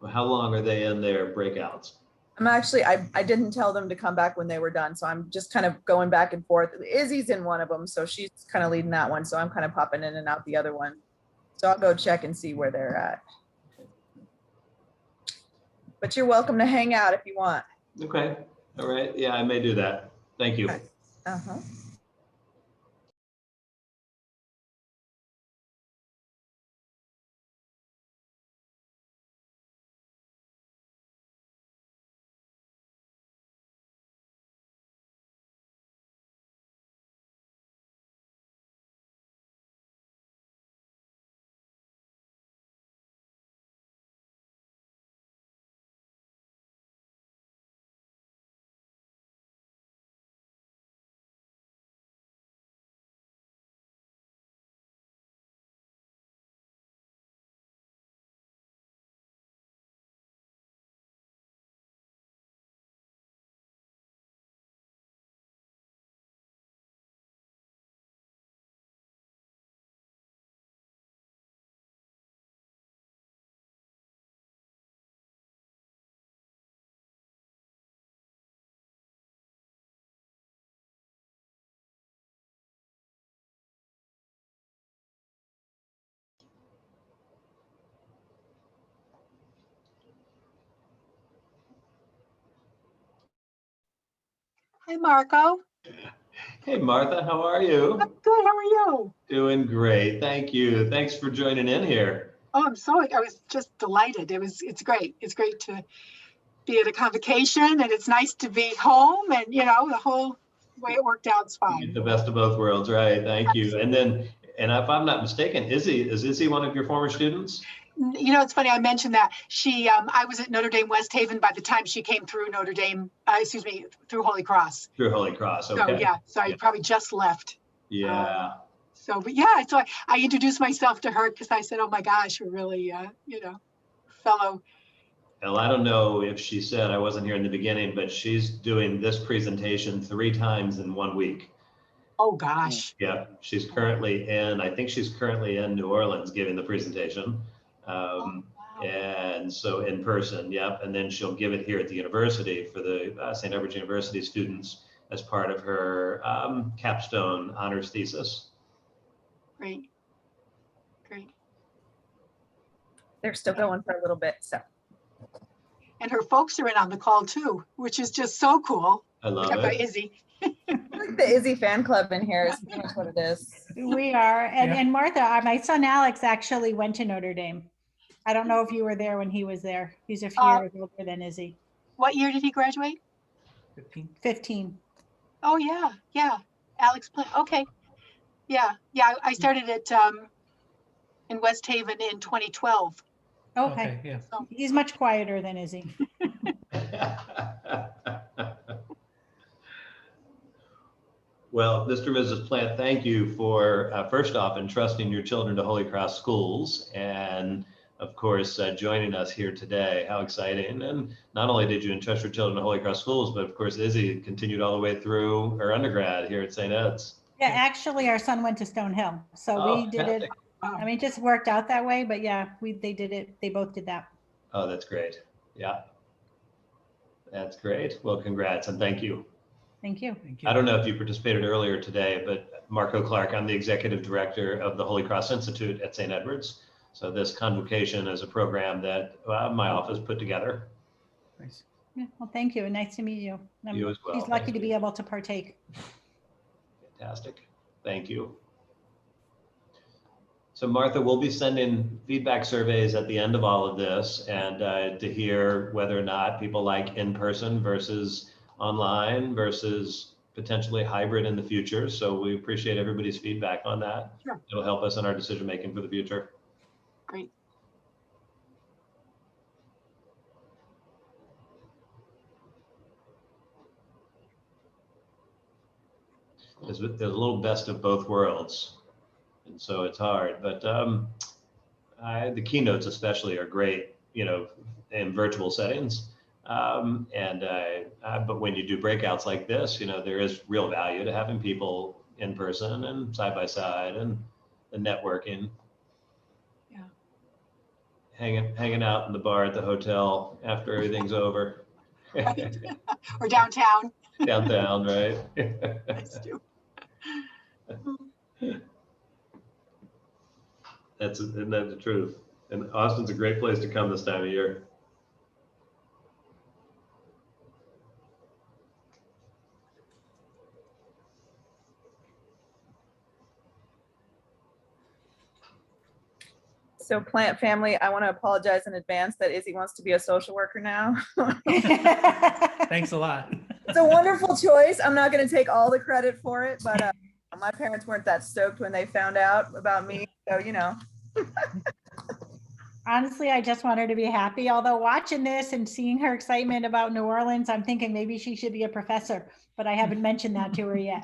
Well, how long are they in their breakouts? I'm actually, I didn't tell them to come back when they were done. So I'm just kind of going back and forth. Izzy's in one of them. So she's kind of leading that one. So I'm kind of popping in and out the other one. So I'll go check and see where they're at. But you're welcome to hang out if you want. Okay. All right. Yeah, I may do that. Thank you. Uh-huh. Hi, Marco. Hey, Martha, how are you? I'm good. How are you? Doing great. Thank you. Thanks for joining in here. Oh, I was just delighted. It's great. It's great to be at a convocation, and it's nice to be home, and the whole way it worked out is fine. The best of both worlds, right? Thank you. And if I'm not mistaken, is Izzy one of your former students? It's funny I mentioned that. I was at Notre Dame West Haven by the time she came through through Holy Cross. Through Holy Cross, okay. So yeah, so I probably just left. Yeah. So I introduced myself to her because I said, oh my gosh, we're really, fellow. Well, I don't know if she said, I wasn't here in the beginning, but she's doing this presentation 3 times in 1 week. Oh gosh. Yeah, I think she's currently in New Orleans giving the presentation. Wow. And so in person, yep. And then she'll give it here at the university for the St. Edward's University students as part of her capstone honors thesis. Great. They're still going for a little bit, so. And her folks are in on the call too, which is just so cool. I love it. Izzy. Like the Izzy fan club in here is pretty much what it is. We are. And Martha, my son Alex actually went to Notre Dame. I don't know if you were there when he was there. He's a few years older than Izzy. What year did he graduate? 15. Oh yeah. Alex Plant. Okay. Yeah. I started it in West Haven in 2012. Okay. Yeah. So he's much quieter than Izzy. Well, Mr. and Mrs. Plant, thank you for first off entrusting your children to Holy Cross schools, and of course joining us here today. How exciting! And not only did you entrust your children to Holy Cross schools, but of course Izzy continued all the way through her undergrad here at St. Ed's. Yeah, actually, our son went to Stonehill, so we did it. I mean, it just worked out that way, but yeah, they did it. They both did that. Oh, that's great. Yeah, that's great. Well, congrats and thank you. Thank you. I don't know if you participated earlier today, but Marco Clark, I'm the executive director of the Holy Cross Institute at St. Edward's. So this convocation is a program that my office put together. Nice. Yeah, well, thank you, and nice to meet you. You as well. He's lucky to be able to partake. Fantastic. Thank you. So Martha, we'll be sending feedback surveys at the end of all of this, and to hear whether or not people like in-person versus online versus potentially hybrid in the future. So we appreciate everybody's feedback on that. Sure. It'll help us in our decision making for the future. Great. There's a little best of both worlds, and so it's hard, but the keynotes especially are great, in virtual settings. But when you do breakouts like this, there is real value to having people in person and side by side, and the networking. Yeah. Hanging out in the bar at the hotel after everything's over. Or downtown. Downtown, right? That's true. Isn't that the truth? And Austin's a great place to come this time of year. So Plant family, I want to apologize in advance that Izzy wants to be a social worker now. Thanks a lot. It's a wonderful choice. I'm not going to take all the credit for it, but my parents weren't that stoked when they found out about me. So, Honestly, I just want her to be happy. Although watching this and seeing her excitement about New Orleans, I'm thinking maybe she should be a professor, but I haven't mentioned that to her yet.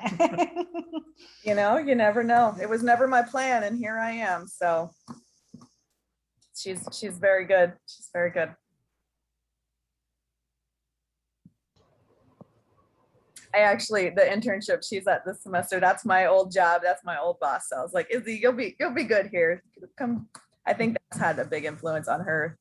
You never know. It was never my plan, and here I am. So she's very good. She's very good. The internship she's at this semester, that's my old job. That's my old boss. So I was like, Izzy, you'll be good here. Come. I think that's had a big influence on her.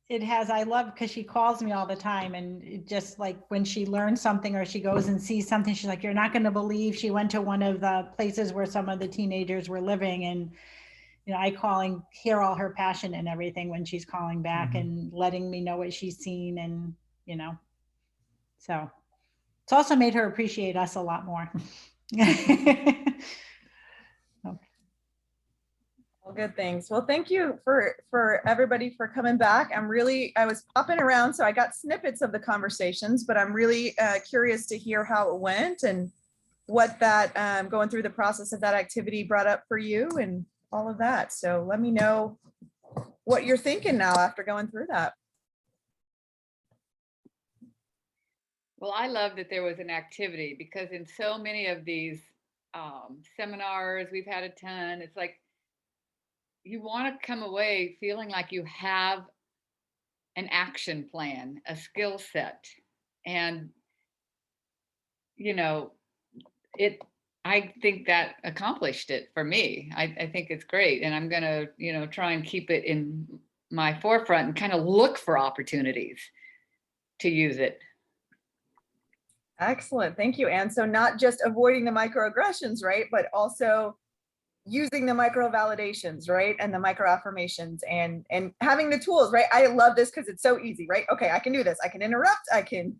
It has. I love because she calls me all the time, and it just like when she learns something or she goes and sees something, she's like, you're not going to believe she went to one of the places where some of the teenagers were living. And I call and hear all her passion and everything when she's calling back and letting me know what she's seen, and so It's also made her appreciate us a lot more. All good things. Well, thank you for everybody for coming back. I was popping around, so I got snippets of the conversations, but I'm really curious to hear how it went and what that going through the process of that activity brought up for you and all of that. So let me know what you're thinking now after going through that. Well, I love that there was an activity, because in so many of these seminars we've had a ton, it's like you want to come away feeling like you have an action plan, a skill set. And, you know, I think that accomplished it for me. I think it's great. And I'm going to, you know, try and keep it in my forefront and kind of look for opportunities to use it. Excellent. Thank you, Anne. So not just avoiding the microaggressions, right? But also using the micro validations, right? And the micro affirmations and having the tools, right? I love this because it's so easy, right? Okay, I can do this. I can interrupt, I can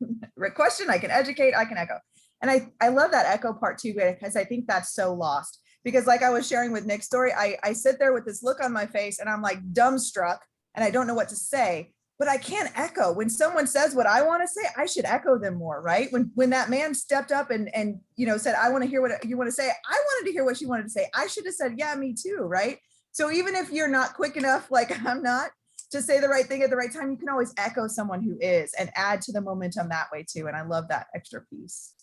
question, I can educate, I can echo. And I love that echo part too, because I think that's so lost. Because like I was sharing with Nick's story, I sit there with this look on my face and I'm like dumbstruck and I don't know what to say, but I can't echo. When someone says what I want to say, I should echo them more, right? When that man stepped up and you know said, I want to hear what you want to say, I wanted to hear what she wanted to say. I should have said, yeah, me too, right? So even if you're not quick enough, like I'm not, to say the right thing at the right time, you can always echo someone who is and add to the momentum that way too. And I love that extra piece.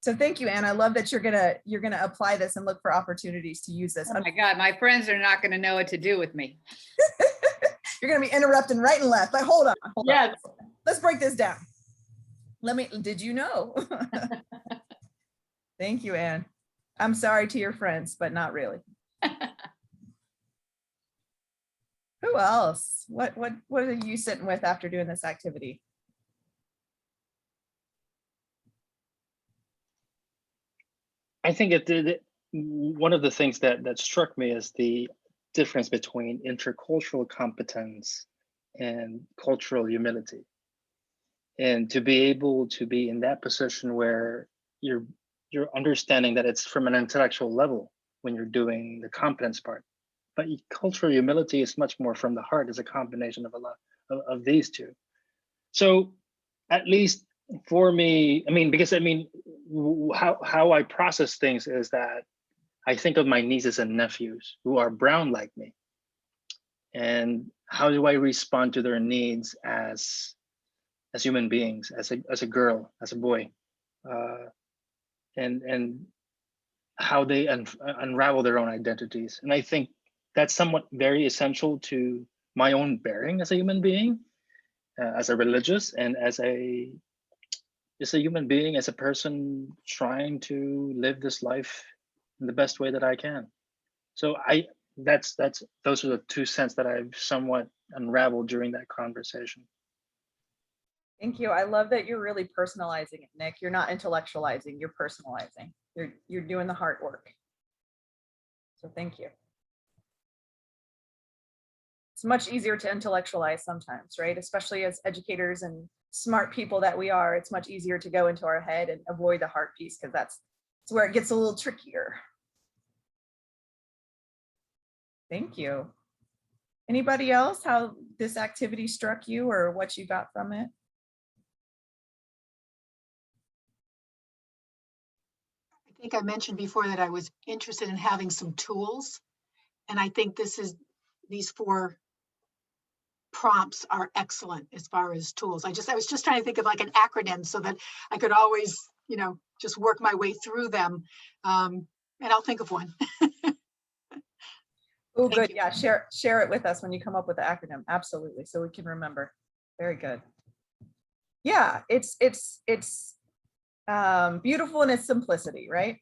So thank you, Anne. I love that you're gonna apply this and look for opportunities to use this. Oh my God, my friends are not going to know what to do with me. You're going to be interrupting right and left. Like, hold on. Yes. Let's break this down. Did you know? Thank you, Anne. I'm sorry to your friends, but not really. Who else? What are you sitting with after doing this activity? I think one of the things that struck me is the difference between intercultural competence and cultural humility. And to be able to be in that position where you're understanding that it's from an intellectual level when you're doing the competence part, but cultural humility is much more from the heart. It's a combination of a lot of these two. So at least for me, how I process things is that I think of my nieces and nephews who are brown like me, and how do I respond to their needs as human beings, as a girl, as a boy, and how they unravel their own identities. And I think that's somewhat very essential to my own bearing as a human being, as a religious, and as a human being, as a person trying to live this life in the best way that I can. So those are the 2 cents that I've somewhat unraveled during that conversation. Thank you. I love that you're really personalizing it, Nick. You're not intellectualizing, you're personalizing. You're doing the hard work. So thank you. It's much easier to intellectualize sometimes, right? Especially as educators and smart people that we are, it's much easier to go into our head and avoid the heart piece, because that's where it gets a little trickier. Thank you. Anybody else, how this activity struck you or what you got from it? I think I mentioned before that I was interested in having some tools. And I think these 4 prompts are excellent as far as tools. I was just trying to think of like an acronym so that I could always, just work my way through them. And I'll think of one. Oh, good. Yeah, share it with us when you come up with the acronym. Absolutely, so we can remember. Very good. Yeah, it's beautiful in its simplicity, right?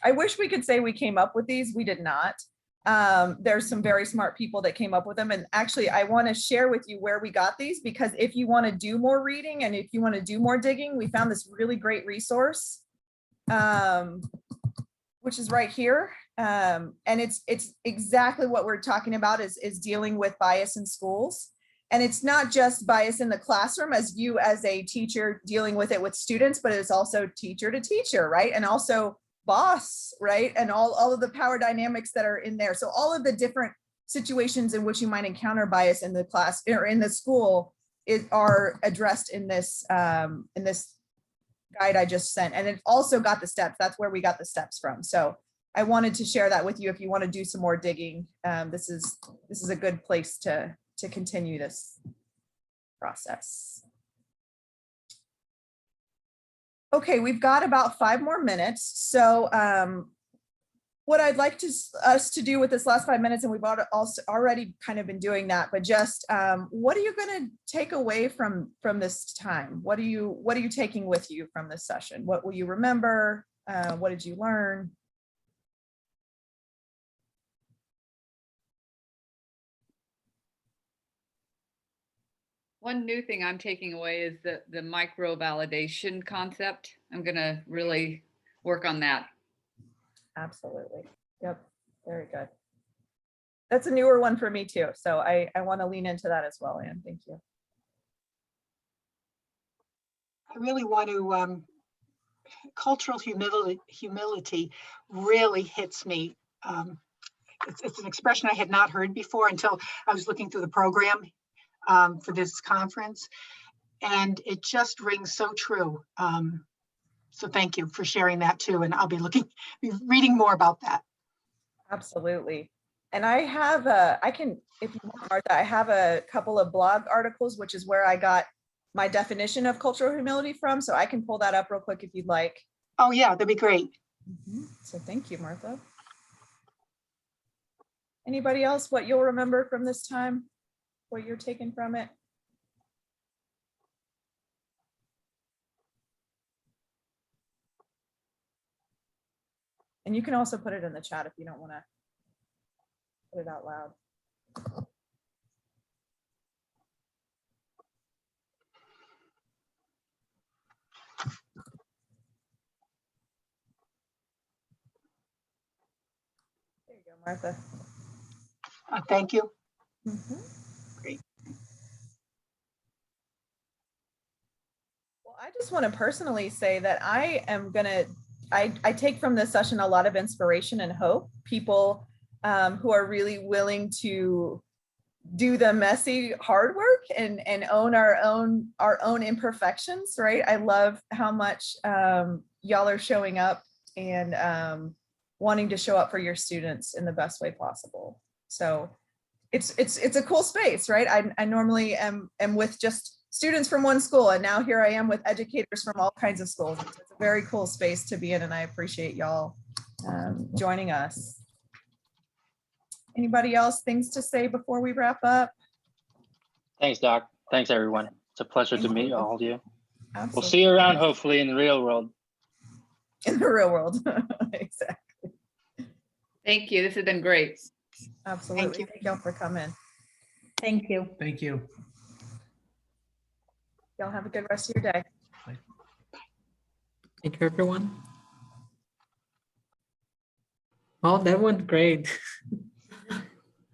I wish we could say we came up with these. We did not. There's some very smart people that came up with them. And actually, I want to share with you where we got these, because if you want to do more reading and if you want to do more digging, we found this really great resource, which is right here. And it's exactly what we're talking about is dealing with bias in schools. And it's not just bias in the classroom as you as a teacher dealing with it with students, but it's also teacher to teacher, right? And also boss, right? And all of the power dynamics that are in there. So all of the different situations in which you might encounter bias in the class or in the school are addressed in this guide I just sent. And it also got the steps. That's where we got the steps from. So I wanted to share that with you. If you want to do some more digging, this is a good place to continue this process. Okay, we've got about 5 more minutes. So what I'd like us to do with this last 5 minutes, and we've also already kind of been doing that, but just what are you going to take away from this time? What are you taking with you from this session? What will you remember? What did you learn? One new thing I'm taking away is the micro validation concept. I'm going to really work on that. Absolutely. Yep. Very good. That's a newer one for me too. So I want to lean into that as well, Anne. Thank you. I really want to, cultural humility really hits me. It's an expression I had not heard before until I was looking through the program for this conference, and it just rings so true. So thank you for sharing that too, and I'll be reading more about that. Absolutely. And I have if you want, Martha, I have a couple of blog articles, which is where I got my definition of cultural humility from. So I can pull that up real quick if you'd like. Oh yeah, that'd be great. So thank you, Martha. Anybody else, what you'll remember from this time? What you're taking from it? And you can also put it in the chat if you don't want to put it out loud. There you go, Martha. Thank you. Great. Well, I just want to personally say that I take from this session a lot of inspiration and hope. People who are really willing to do the messy, hard work and own our own imperfections, right? I love how much y'all are showing up and wanting to show up for your students in the best way possible. So it's a cool space, right? I normally am with just students from one school, and now here I am with educators from all kinds of schools. It's a very cool space to be in, and I appreciate y'all joining us. Anybody else, things to say before we wrap up? Thanks, Doc. Thanks, everyone. It's a pleasure to meet all of you. Absolutely. We'll see you around, hopefully, in the real world. In the real world, exactly. Thank you. This has been great. Absolutely. Thank y'all for coming. Thank you. Thank you. Y'all have a good rest of your day. Thank you, everyone. Oh, that went great.